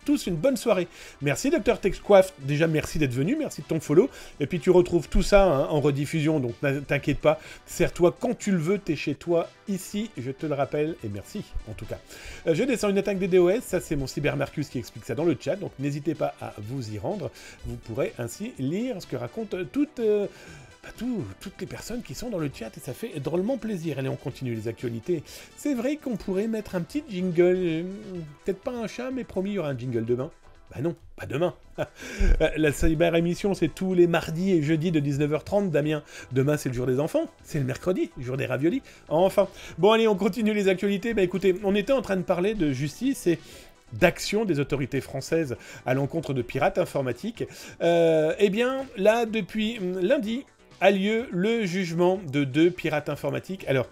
tous une bonne soirée. Merci Dr TechQuaft, déjà merci d'être venu, merci de ton follow, et puis tu retrouves tout ça hein, en rediffusion, donc t'inquiète pas, sers-toi quand tu le veux, t'es chez toi, ici, je te le rappelle, et merci, en tout cas. Je descends une attaque des DOS, ça c'est mon CyberMarcus qui explique ça dans le chat, donc n'hésitez pas à vous y rendre, vous pourrez ainsi lire ce que racontent toutes les personnes qui sont dans le chat et ça fait drôlement plaisir. Allez, on continue les actualités. C'est vrai qu'on pourrait mettre un petit jingle, peut-être pas un chat, mais promis, il y aura un jingle demain. Bah non, pas demain. La cyber émission, c'est tous les mardis et jeudis de 19h30, Damien. Demain, c'est le jour des enfants. C'est le mercredi, jour des raviolis. Enfin. Bon, allez, on continue les actualités. Bah écoutez, on était en train de parler de justice et d'action des autorités françaises à l'encontre de pirates informatiques. Eh bien, là, depuis lundi, a lieu le jugement de 2 pirates informatiques. Alors,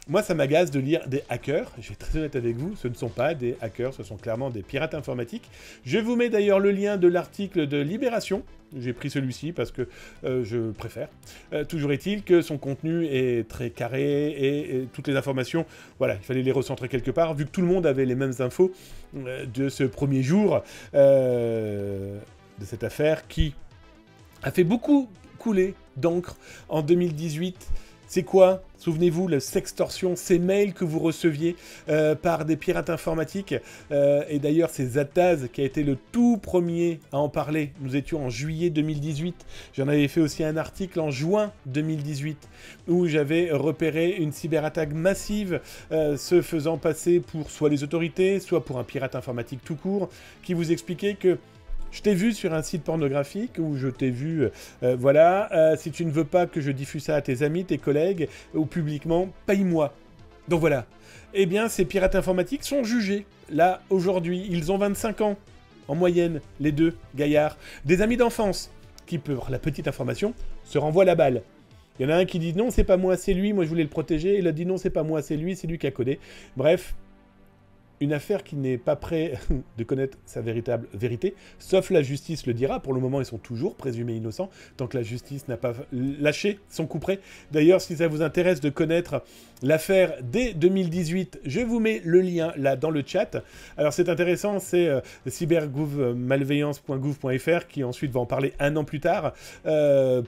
moi, ça m'agace de lire des hackers. Je vais être très honnête avec vous, ce ne sont pas des hackers, ce sont clairement des pirates informatiques. Je vous mets d'ailleurs le lien de l'article de Libération. J'ai pris celui-ci parce que je préfère. Toujours est-il que son contenu est très carré et toutes les informations, voilà, il fallait les recentrer quelque part, vu que tout le monde avait les mêmes infos de ce premier jour de cette affaire qui a fait beaucoup couler d'encre en 2018. C'est quoi? Souvenez-vous, la sextorsion, ces mails que vous receviez par des pirates informatiques. Et d'ailleurs, c'est Zataz qui a été le tout premier à en parler. Nous étions en juillet 2018. J'en avais fait aussi un article en juin 2018 où j'avais repéré une cyberattaque massive se faisant passer pour soit les autorités, soit pour un pirate informatique tout court, qui vous expliquait que je t'ai vu sur un site pornographique où je t'ai vu, voilà, si tu ne veux pas que je diffuse ça à tes amis, tes collègues, ou publiquement, paye-moi. Donc voilà. Eh bien, ces pirates informatiques sont jugés. Là, aujourd'hui, ils ont 25 ans, en moyenne, les deux gaillards. Des amis d'enfance, qui, pour la petite information, se renvoient la balle. Il y en a un qui dit non, c'est pas moi, c'est lui, moi je voulais le protéger, et l'autre dit non, c'est pas moi, c'est lui qui a codé. Bref. Une affaire qui n'est pas prêt de connaître sa véritable vérité, sauf la justice le dira. Pour le moment, ils sont toujours présumés innocents, tant que la justice n'a pas lâché son coup près. D'ailleurs, si ça vous intéresse de connaître l'affaire dès 2018, je vous mets le lien là dans le chat. Alors c'est intéressant, c'est cybermalveillance.gouv.fr qui ensuite va en parler un an plus tard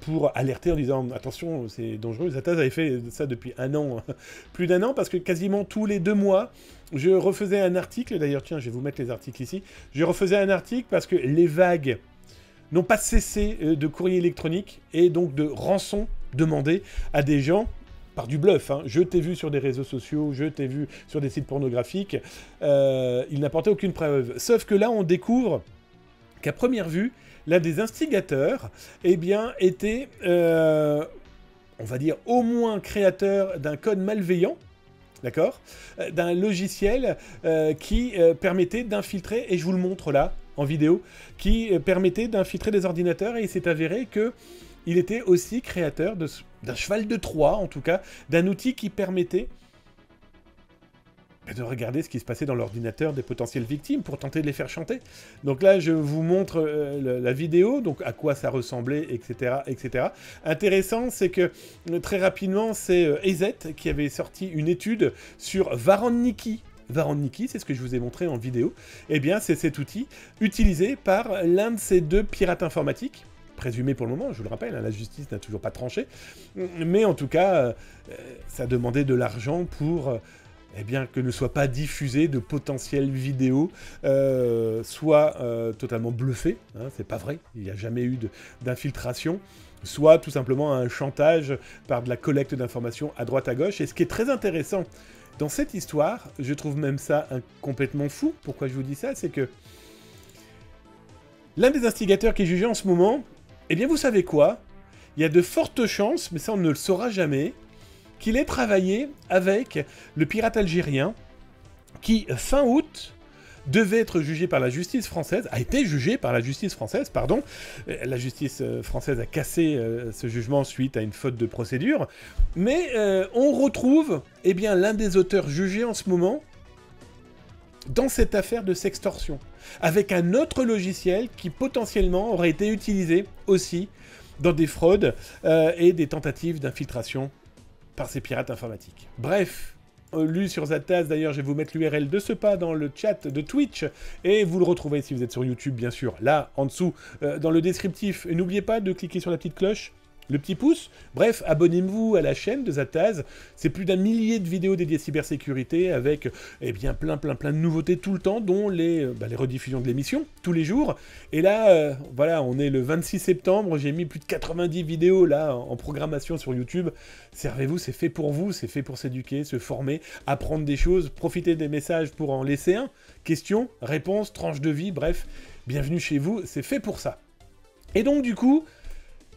pour alerter en disant « Attention, c'est dangereux ». Zataz avait fait ça depuis un an, plus d'un an, parce que quasiment tous les 2 mois, je refaisais un article, d'ailleurs, tiens, je vais vous mettre les articles ici. Je refaisais un article parce que les vagues n'ont pas cessé de courrier électronique et donc de rançon demandées à des gens par du bluff. Hein. Je t'ai vu sur des réseaux sociaux, je t'ai vu sur des sites pornographiques. Ils n'apportaient aucune preuve. Sauf que là, on découvre qu'à première vue, l'un des instigateurs, eh bien, était, on va dire, au moins créateur d'un code malveillant, d'accord, d'un logiciel qui permettait d'infiltrer, et je vous le montre là, en vidéo, qui permettait d'infiltrer des ordinateurs, et il s'est avéré que il était aussi créateur d'un cheval de Troie, en tout cas, d'un outil qui permettait de regarder ce qui se passait dans l'ordinateur des potentielles victimes pour tenter de les faire chanter. Donc là, je vous montre la vidéo, donc à quoi ça ressemblait, etc., etc. Intéressant, c'est que très rapidement, c'est EZ qui avait sorti une étude sur Varanniki. Varanniki, c'est ce que je vous ai montré en vidéo. Eh bien, c'est cet outil utilisé par l'un de ces 2 pirates informatiques, présumé pour le moment, je vous le rappelle, hein, la justice n'a toujours pas tranché, mais en tout cas, ça demandait de l'argent pour eh bien, que ne soient pas diffusées de potentielles vidéos, soit totalement bluffées, hein, c'est pas vrai, il n'y a jamais eu d'infiltration, soit tout simplement un chantage par de la collecte d'informations à droite à gauche. Et ce qui est très intéressant dans cette histoire, je trouve même ça complètement fou, pourquoi je vous dis ça, c'est que l'un des instigateurs qui est jugé en ce moment, eh bien vous savez quoi? Il y a de fortes chances, mais ça on ne le saura jamais, qu'il ait travaillé avec le pirate algérien qui, fin août, devait être jugé par la justice française, a été jugé par la justice française, pardon. La justice française a cassé ce jugement suite à une faute de procédure. Mais on retrouve eh bien, l'un des auteurs jugés en ce moment dans cette affaire de sextorsion, avec un autre logiciel qui potentiellement aurait été utilisé aussi dans des fraudes et des tentatives d'infiltration par ces pirates informatiques. Bref, lu sur Zataz, d'ailleurs je vais vous mettre l'URL de ce pas dans le chat de Twitch, et vous le retrouvez si vous êtes sur YouTube bien sûr, là en dessous dans le descriptif. Et n'oubliez pas de cliquer sur la petite cloche, le petit pouce. Bref, abonnez-vous à la chaîne de Zataz, c'est plus d'1 millier de vidéos dédiées à cybersécurité avec eh bien, plein de nouveautés tout le temps, dont les rediffusions de l'émission, tous les jours. Et là, voilà, on est le 26 septembre, j'ai mis plus de 90 vidéos là en programmation sur YouTube. Servez-vous, c'est fait pour vous, c'est fait pour s'éduquer, se former, apprendre des choses, profiter des messages pour en laisser un. Questions, réponses, tranches de vie, bref, bienvenue chez vous, c'est fait pour ça. Et donc du coup,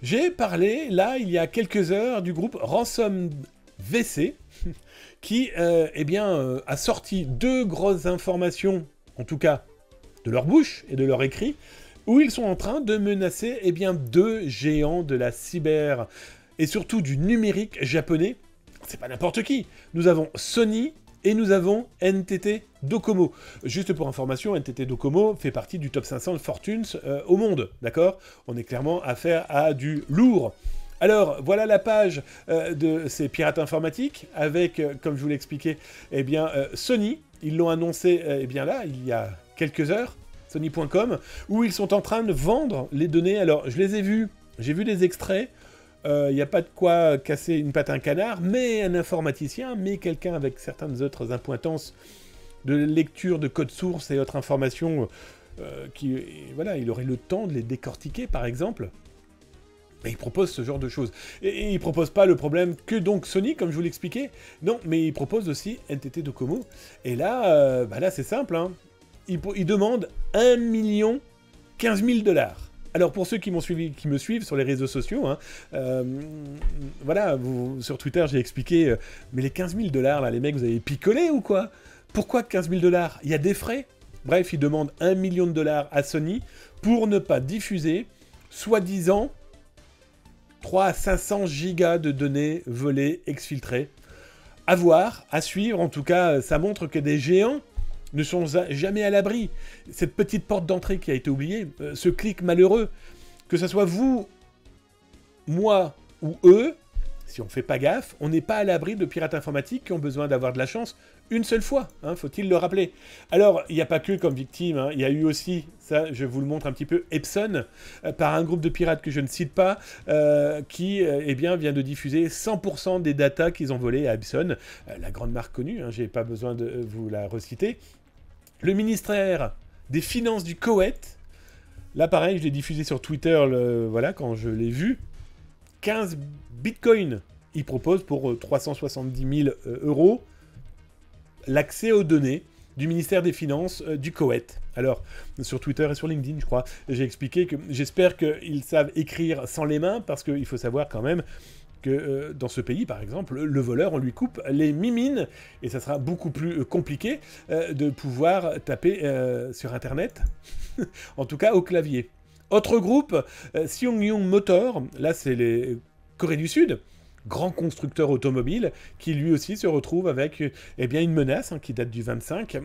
j'ai parlé, là, il y a quelques heures, du groupe Ransom VC, qui a sorti 2 grosses informations, en tout cas de leur bouche et de leur écrit, où ils sont en train de menacer 2 géants de la cyber, et surtout du numérique japonais. C'est pas n'importe qui. Nous avons Sony et nous avons NTT Docomo. Juste pour information, NTT Docomo fait partie du top 500 de Fortunes au monde, d'accord? On est clairement affaire à du lourd. Alors, voilà la page de ces pirates informatiques, avec, comme je vous l'ai expliqué, Sony. Ils l'ont annoncé, là, il y a quelques heures, Sony.com, où ils sont en train de vendre les données. Alors, je les ai vus, j'ai vu des extraits. Il n'y a pas de quoi casser une patte à un canard, mais un informaticien, mais quelqu'un avec certaines autres impointances de lecture de code source et autres informations, il aurait le temps de les décortiquer, par exemple. Et il propose ce genre de choses. Et il ne propose pas le problème que donc Sony, comme je vous l'expliquais. Non, mais il propose aussi NTT Docomo. Et là, là c'est simple, hein. Il demande 1 015 000 $. Alors pour ceux qui me suivent sur les réseaux sociaux, hein, sur Twitter j'ai expliqué, mais les 15 000 $, là, les mecs, vous avez picolé ou quoi? Pourquoi 15 000 $? Il y a des frais. Bref, ils demandent 1 million de $ à Sony pour ne pas diffuser, soi-disant, 3 à 500 gigas de données volées, exfiltrées. À voir, à suivre, en tout cas, ça montre que des géants ne sont jamais à l'abri. Cette petite porte d'entrée qui a été oubliée, ce clic malheureux, que ce soit vous, moi ou eux, si on ne fait pas gaffe, on n'est pas à l'abri de pirates informatiques qui ont besoin d'avoir de la chance une seule fois, hein, faut-il le rappeler. Alors, il n'y a pas que comme victime, hein, il y a eu aussi, ça je vous le montre un petit peu, Epson, par un groupe de pirates que je ne cite pas, qui vient de diffuser 100% des datas qu'ils ont volées à Epson, la grande marque connue, hein, je n'ai pas besoin de vous la reciter. Le ministère des Finances du Koweït, là pareil, je l'ai diffusé sur Twitter, quand je l'ai vu, 15 bitcoins. Il propose pour 370 000 € l'accès aux données du ministère des Finances du Koweït. Alors, sur Twitter et sur LinkedIn, je crois, j'ai expliqué que j'espère qu'ils savent écrire sans les mains, parce qu'il faut savoir quand même que dans ce pays, par exemple, le voleur, on lui coupe les mimines, et ça sera beaucoup plus compliqué de pouvoir taper sur Internet, en tout cas au clavier. Autre groupe, Seongyong Motor, là c'est les Corée du Sud, grand constructeur automobile, qui lui aussi se retrouve avec une menace qui date du 25.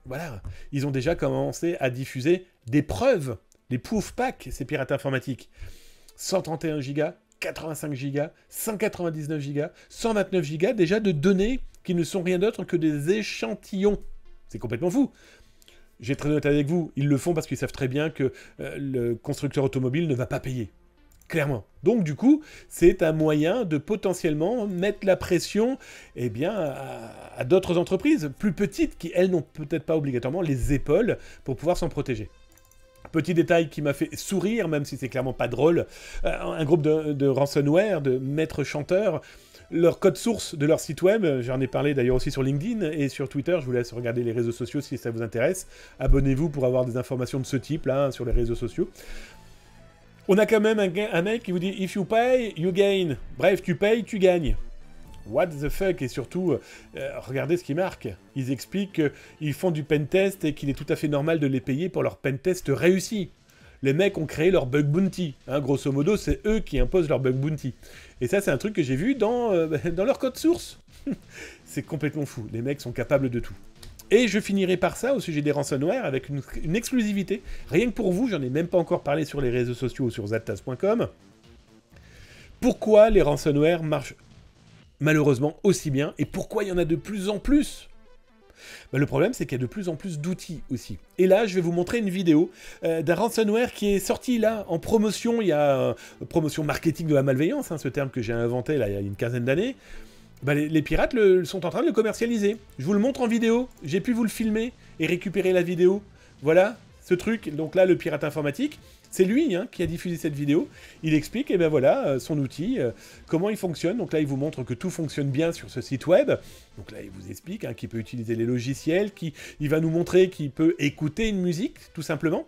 Voilà, ils ont déjà commencé à diffuser des preuves, des proof packs, ces pirates informatiques. 131 gigas, 85 gigas, 199 gigas, 129 gigas déjà de données qui ne sont rien d'autre que des échantillons. C'est complètement fou. J'ai très honnête avec vous, ils le font parce qu'ils savent très bien que le constructeur automobile ne va pas payer. Clairement. Donc du coup, c'est un moyen de potentiellement mettre la pression eh bien, à d'autres entreprises plus petites qui, elles, n'ont peut-être pas obligatoirement les épaules pour pouvoir s'en protéger. Petit détail qui m'a fait sourire, même si c'est clairement pas drôle, un groupe de ransomware, de maîtres chanteurs, leur code source de leur site web, j'en ai parlé d'ailleurs aussi sur LinkedIn et sur Twitter, je vous laisse regarder les réseaux sociaux si ça vous intéresse. Abonnez-vous pour avoir des informations de ce type-là sur les réseaux sociaux. On a quand même un mec qui vous dit « If you pay, you gain ». Bref, tu payes, tu gagnes. What the fuck. Et surtout, regardez ce qui marque. Ils expliquent qu'ils font du pentest et qu'il est tout à fait normal de les payer pour leur pentest réussi. Les mecs ont créé leur bug bounty. Hein, grosso modo, c'est eux qui imposent leur bug bounty. Et ça, c'est un truc que j'ai vu dans leur code source. C'est complètement fou. Les mecs sont capables de tout. Et je finirai par ça, au sujet des ransomware, avec une exclusivité. Rien que pour vous, j'en ai même pas encore parlé sur les réseaux sociaux ou sur zataz.com. Pourquoi les ransomware marchent malheureusement aussi bien, et pourquoi il y en a de plus en plus? Le problème, c'est qu'il y a de plus en plus d'outils aussi. Et là, je vais vous montrer une vidéo d'un ransomware qui est sorti là, en promotion. Il y a promotion marketing de la malveillance, hein, ce terme que j'ai inventé là, il y a une quinzaine d'années. Les pirates sont en train de le commercialiser. Je vous le montre en vidéo. J'ai pu vous le filmer et récupérer la vidéo. Voilà, ce truc. Donc là, le pirate informatique, c'est lui qui a diffusé cette vidéo. Il explique, et ben voilà, son outil, comment il fonctionne. Donc là, il vous montre que tout fonctionne bien sur ce site web. Donc là, il vous explique qu'il peut utiliser les logiciels, il va nous montrer qu'il peut écouter une musique, tout simplement.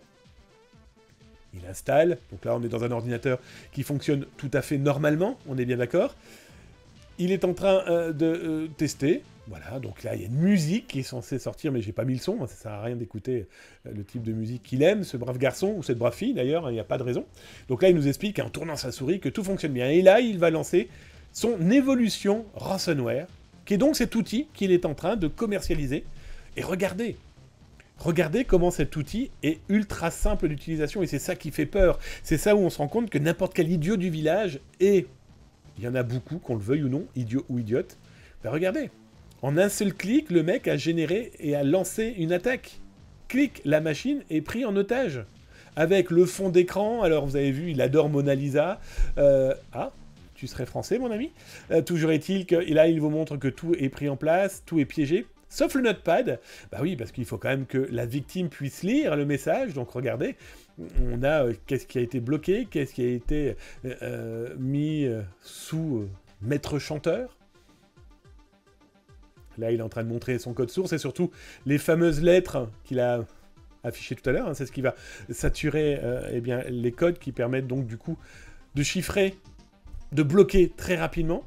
Il installe. Donc là, on est dans un ordinateur qui fonctionne tout à fait normalement. On est bien d'accord. Il est en train de tester. Voilà, donc là, il y a une musique qui est censée sortir, mais j'ai pas mis le son. Ça sert à rien d'écouter le type de musique qu'il aime, ce brave garçon, ou cette brave fille, d'ailleurs, il n'y a pas de raison. Donc là, il nous explique, en tournant sa souris, que tout fonctionne bien. Et là, il va lancer son évolution ransomware, qui est donc cet outil qu'il est en train de commercialiser. Et regardez comment cet outil est ultra simple d'utilisation, et c'est ça qui fait peur. C'est ça où on se rend compte que n'importe quel idiot du village est... Il y en a beaucoup, qu'on le veuille ou non, idiot ou idiote. Regardez, en un seul clic, le mec a généré et a lancé une attaque. Clic, la machine est prise en otage. Avec le fond d'écran, alors vous avez vu, il adore Mona Lisa. Ah, tu serais français, mon ami. Toujours est-il que là, il vous montre que tout est pris en place, tout est piégé. Sauf le notepad. Bah oui, parce qu'il faut quand même que la victime puisse lire le message. Donc regardez, on a qu'est-ce qui a été bloqué, qu'est-ce qui a été mis sous maître chanteur. Là, il est en train de montrer son code source et surtout les fameuses lettres qu'il a affichées tout à l'heure. C'est ce qui va saturer les codes qui permettent donc du coup de chiffrer, de bloquer très rapidement.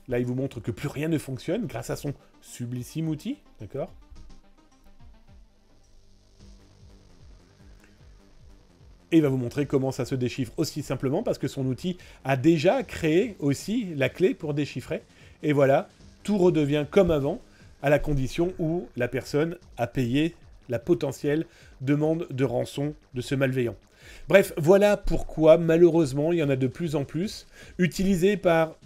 Là, il vous montre que plus rien ne fonctionne grâce à son sublissime outil, d'accord? Et il va vous montrer comment ça se déchiffre aussi simplement parce que son outil a déjà créé aussi la clé pour déchiffrer. Et voilà, tout redevient comme avant, à la condition où la personne a payé la potentielle demande de rançon de ce malveillant. Bref, voilà pourquoi, malheureusement, il y en a de plus en plus, utilisés par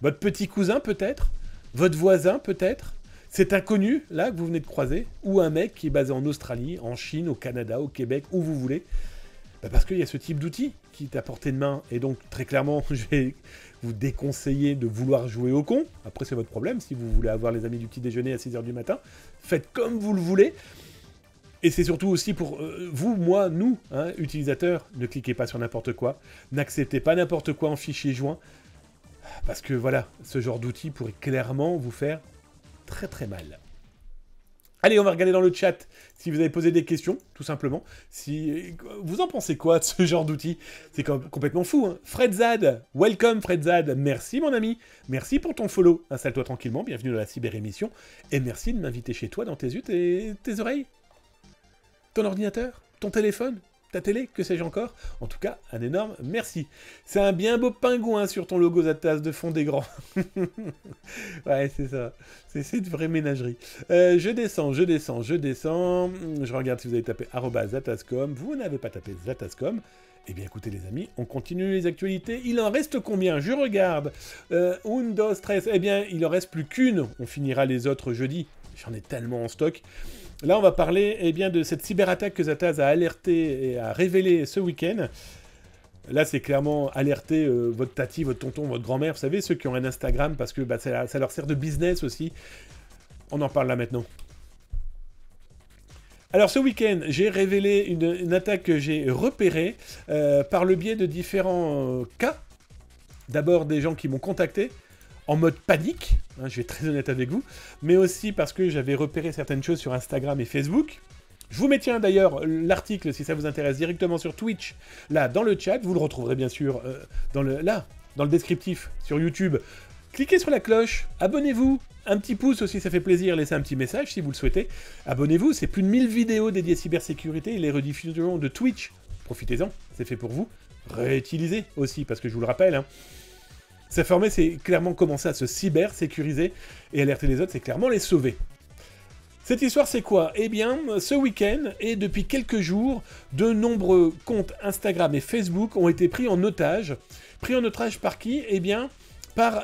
votre petit cousin peut-être, votre voisin peut-être, cet inconnu là que vous venez de croiser, ou un mec qui est basé en Australie, en Chine, au Canada, au Québec, où vous voulez, parce qu'il y a ce type d'outil qui est à portée de main, et donc très clairement, je vais vous déconseiller de vouloir jouer au con. Après, c'est votre problème, si vous voulez avoir les amis du petit déjeuner à 6h du matin, faites comme vous le voulez. Et c'est surtout aussi pour vous, moi, nous, utilisateurs, ne cliquez pas sur n'importe quoi, n'acceptez pas n'importe quoi en fichier joint, parce que voilà, ce genre d'outil pourrait clairement vous faire très très mal. Allez, on va regarder dans le chat si vous avez posé des questions, tout simplement. Si vous en pensez quoi de ce genre d'outil? C'est complètement fou, hein. Fredzad, welcome Fredzad, merci mon ami, merci pour ton follow. Installe-toi tranquillement, bienvenue dans la cyber-émission, et merci de m'inviter chez toi dans tes yeux, tes oreilles, ton ordinateur, ton téléphone, ta télé, que sais-je encore. En tout cas, un énorme merci. C'est un bien beau pingouin sur ton logo Zataz de fond des grands. Ouais, c'est ça. C'est une vraie ménagerie. Je descends. Je regarde si vous avez tapé @zatazcom. Vous n'avez pas tapé zatazcom. Eh bien, écoutez les amis, on continue les actualités. Il en reste combien? Je regarde. Un, dos, tres. Eh bien, il en reste plus qu'une. On finira les autres jeudi. J'en ai tellement en stock. Là, on va parler de cette cyberattaque que Zataz a alerté et a révélé ce week-end. Là, c'est clairement alerter votre tati, votre tonton, votre grand-mère, vous savez, ceux qui ont un Instagram, parce que bah, ça leur sert de business aussi. On en parle là maintenant. Alors ce week-end, j'ai révélé une attaque que j'ai repérée par le biais de différents cas. D'abord des gens qui m'ont contacté en mode panique, hein, je vais être très honnête avec vous, mais aussi parce que j'avais repéré certaines choses sur Instagram et Facebook. Je vous mets tiens d'ailleurs l'article si ça vous intéresse directement sur Twitch, là dans le chat, vous le retrouverez bien sûr dans le descriptif sur YouTube. Cliquez sur la cloche, abonnez-vous, un petit pouce aussi ça fait plaisir, laissez un petit message si vous le souhaitez. Abonnez-vous, c'est plus de 1000 vidéos dédiées à cybersécurité et les rediffusions de Twitch. Profitez-en, c'est fait pour vous. Réutilisez aussi, parce que je vous le rappelle, hein, s'informer, c'est clairement commencer à se cyber-sécuriser, et alerter les autres, c'est clairement les sauver. Cette histoire, c'est quoi? Eh bien, ce week-end, et depuis quelques jours, de nombreux comptes Instagram et Facebook ont été pris en otage. Pris en otage par qui? Eh bien, par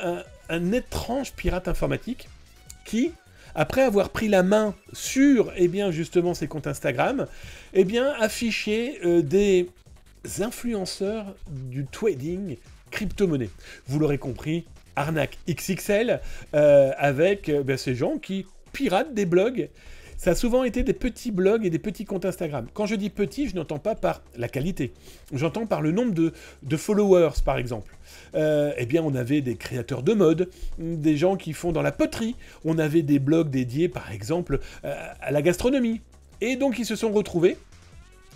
un étrange pirate informatique qui, après avoir pris la main sur, eh bien, justement, ces comptes Instagram, eh bien, affichait des influenceurs du trading crypto-monnaie. Vous l'aurez compris, arnaque XXL, avec ces gens qui piratent des blogs. Ça a souvent été des petits blogs et des petits comptes Instagram. Quand je dis petits, je n'entends pas par la qualité. J'entends par le nombre de followers, par exemple. Eh bien, on avait des créateurs de mode, des gens qui font dans la poterie. On avait des blogs dédiés, par exemple, à la gastronomie. Et donc, ils se sont retrouvés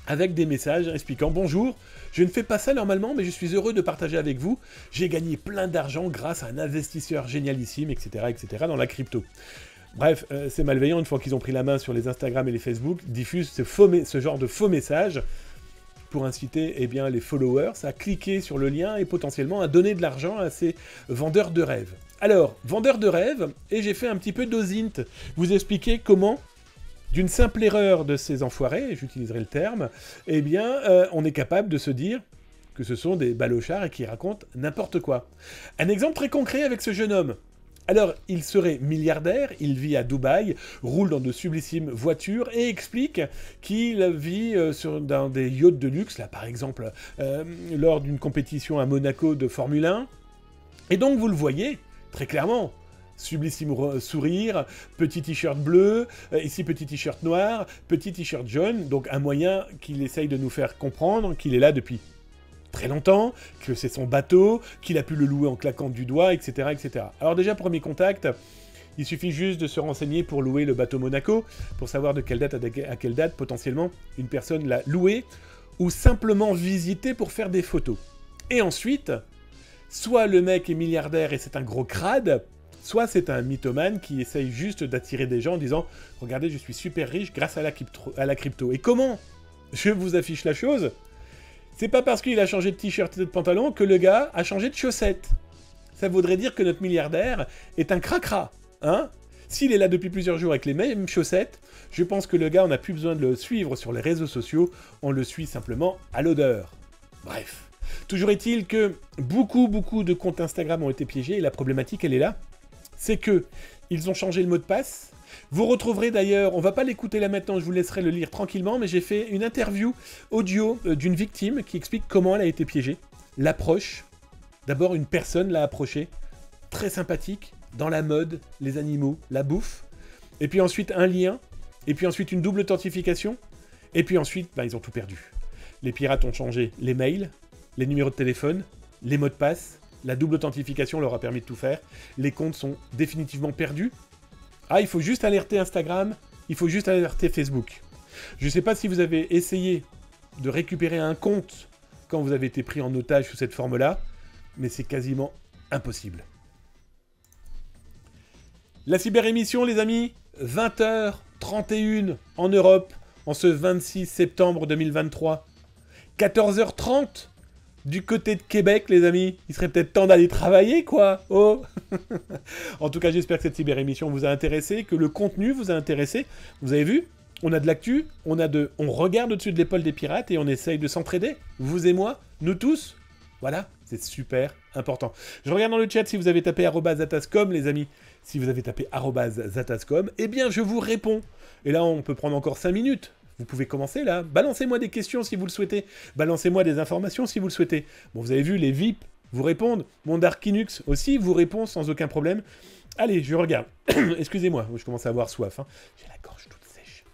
avec des messages expliquant « Bonjour, je ne fais pas ça normalement, mais je suis heureux de partager avec vous. J'ai gagné plein d'argent grâce à un investisseur génialissime, etc., etc., dans la crypto. » Bref, c'est malveillant, une fois qu'ils ont pris la main sur les Instagram et les Facebook, diffusent ce genre de faux messages pour inciter eh bien, les followers à cliquer sur le lien et potentiellement à donner de l'argent à ces vendeurs de rêves. Alors, vendeurs de rêves, et j'ai fait un petit peu d'osint, vous expliquer comment, d'une simple erreur de ces enfoirés, j'utiliserai le terme, eh bien, on est capable de se dire que ce sont des balochards et qui racontent n'importe quoi. Un exemple très concret avec ce jeune homme. Alors, il serait milliardaire, il vit à Dubaï, roule dans de sublissimes voitures et explique qu'il vit dans des yachts de luxe, là par exemple, lors d'une compétition à Monaco de Formule 1. Et donc, vous le voyez, très clairement, sublissime sourire, petit t-shirt bleu, ici petit t-shirt noir, petit t-shirt jaune, donc un moyen qu'il essaye de nous faire comprendre qu'il est là depuis très longtemps, que c'est son bateau, qu'il a pu le louer en claquant du doigt, etc., etc. Alors déjà, premier contact, il suffit juste de se renseigner pour louer le bateau Monaco, pour savoir de quelle date à quelle date, potentiellement, une personne l'a loué, ou simplement visité pour faire des photos. Et ensuite, soit le mec est milliardaire et c'est un gros crade, soit c'est un mythomane qui essaye juste d'attirer des gens en disant « Regardez, je suis super riche grâce à la crypto. » Et comment je vous affiche la chose? C'est pas parce qu'il a changé de t-shirt et de pantalon que le gars a changé de chaussettes. Ça voudrait dire que notre milliardaire est un cracra, hein? S'il est là depuis plusieurs jours avec les mêmes chaussettes, je pense que le gars, on n'a plus besoin de le suivre sur les réseaux sociaux, on le suit simplement à l'odeur. Bref. Toujours est-il que beaucoup de comptes Instagram ont été piégés, et la problématique, elle est là. C'est que ils ont changé le mot de passe. Vous retrouverez d'ailleurs, on va pas l'écouter là maintenant, je vous laisserai le lire tranquillement, mais j'ai fait une interview audio d'une victime qui explique comment elle a été piégée. L'approche. D'abord, une personne l'a approchée, très sympathique, dans la mode, les animaux, la bouffe. Et puis ensuite, un lien. Et puis ensuite, une double authentification. Et puis ensuite, ils ont tout perdu. Les pirates ont changé les mails, les numéros de téléphone, les mots de passe. La double authentification leur a permis de tout faire. Les comptes sont définitivement perdus. Ah, il faut juste alerter Instagram, il faut juste alerter Facebook. Je ne sais pas si vous avez essayé de récupérer un compte quand vous avez été pris en otage sous cette forme-là, mais c'est quasiment impossible. La cyber-émission, les amis, 20h31 en Europe, en ce 26 septembre 2023. 14h30 du côté de Québec, les amis. Il serait peut-être temps d'aller travailler, quoi. Oh. En tout cas, j'espère que cette cyber-émission vous a intéressé, que le contenu vous a intéressé. Vous avez vu, on a de l'actu, on regarde au-dessus de l'épaule des pirates et on essaye de s'entraider. Vous et moi, nous tous. Voilà, c'est super important. Je regarde dans le chat si vous avez tapé @zatascom, les amis. Si vous avez tapé @zatascom, eh bien, je vous réponds. Et là, on peut prendre encore 5 minutes. Vous pouvez commencer là. Balancez-moi des questions si vous le souhaitez. Balancez-moi des informations si vous le souhaitez. Bon, vous avez vu, les VIP vous répondent. Mon Dark Linux aussi vous répond sans aucun problème. Allez, je regarde. Excusez-moi, je commence à avoir soif. Hein. J'ai la gorge toute sèche.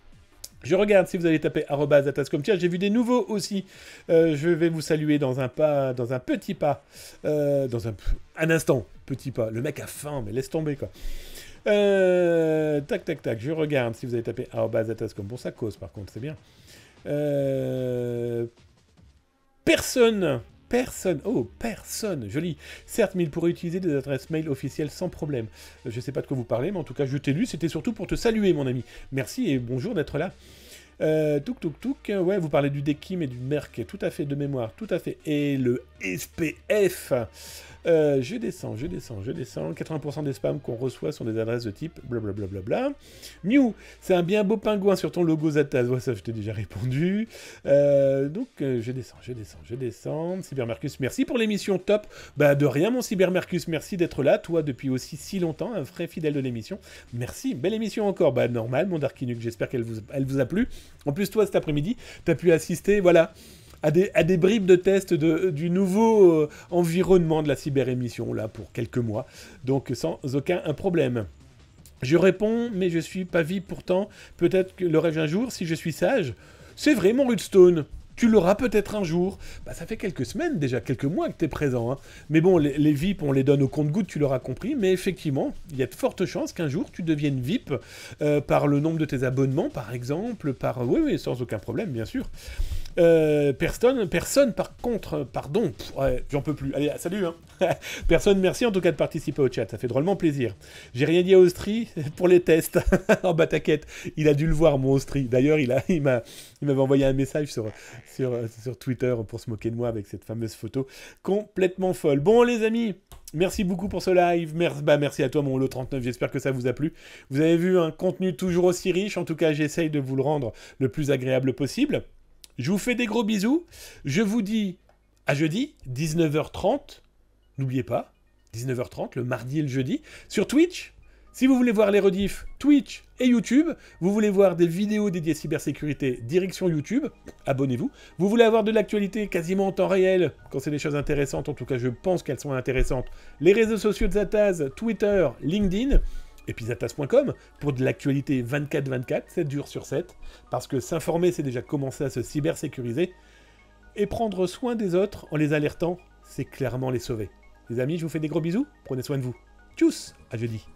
Je regarde si vous allez taper @atascom. Tiens, j'ai vu des nouveaux aussi. Je vais vous saluer dans un petit pas. Un instant, petit pas. Le mec a faim, mais laisse tomber quoi. Tac, tac, tac. Je regarde si vous avez tapé @atascom. Bon, ça cause par contre, c'est bien. Personne. Oh, personne, joli. Certes, mais il pourrait utiliser des adresses mail officielles sans problème. Je sais pas de quoi vous parlez, mais en tout cas, je t'ai lu. C'était surtout pour te saluer, mon ami. Merci et bonjour d'être là. Touk. Ouais, vous parlez du Dekim et du Merck. Tout à fait, de mémoire. Tout à fait. Et le SPF. Je descends. 80% des spams qu'on reçoit sont des adresses de type blablabla. Mew, c'est un bien beau pingouin sur ton logo Zataz. Ouais, ça, je t'ai déjà répondu. Je descends. Cybermercus, merci pour l'émission, top. Bah, de rien, mon Cybermercus, merci d'être là, toi, depuis aussi si longtemps, un vrai fidèle de l'émission. Merci, belle émission encore. Bah, normal, mon Dark Linux, j'espère qu'elle vous a plu. En plus, toi, cet après-midi, t'as pu assister, voilà, à des bribes de test du nouveau environnement de la cyber-émission, là, pour quelques mois. Donc, sans aucun problème. Je réponds, mais je suis pas VIP pourtant. Peut-être que l'aurai-je un jour, si je suis sage. C'est vrai, mon Rudstone. Tu l'auras peut-être un jour. Bah, ça fait quelques semaines déjà, quelques mois que tu es présent. Hein. Mais bon, les VIP, on les donne au compte-gouttes, tu l'auras compris. Mais effectivement, il y a de fortes chances qu'un jour, tu deviennes VIP par le nombre de tes abonnements, par exemple. Oui, sans aucun problème, bien sûr. Personne, par contre, pardon, ouais, j'en peux plus. Allez, salut, hein. Personne, merci en tout cas de participer au chat, ça fait drôlement plaisir. J'ai rien dit à Austri pour les tests. Oh bah t'inquiète, il a dû le voir mon Austri. D'ailleurs, il m'avait envoyé un message sur Twitter pour se moquer de moi avec cette fameuse photo complètement folle. Bon les amis, merci beaucoup pour ce live. Merci à toi mon Holo39, j'espère que ça vous a plu. Vous avez vu un contenu toujours aussi riche, en tout cas j'essaye de vous le rendre le plus agréable possible. Je vous fais des gros bisous. Je vous dis à jeudi, 19h30. N'oubliez pas, 19h30, le mardi et le jeudi. Sur Twitch, si vous voulez voir les rediffs Twitch et YouTube, vous voulez voir des vidéos dédiées à cybersécurité, direction YouTube, abonnez-vous. Vous voulez avoir de l'actualité quasiment en temps réel, quand c'est des choses intéressantes, en tout cas je pense qu'elles sont intéressantes. Les réseaux sociaux de Zataz, Twitter, LinkedIn, et puis zataz.com pour de l'actualité 24/24, 7 jours sur 7, parce que s'informer, c'est déjà commencer à se cybersécuriser, et prendre soin des autres en les alertant, c'est clairement les sauver. Les amis, je vous fais des gros bisous, prenez soin de vous. Tchuss, à jeudi.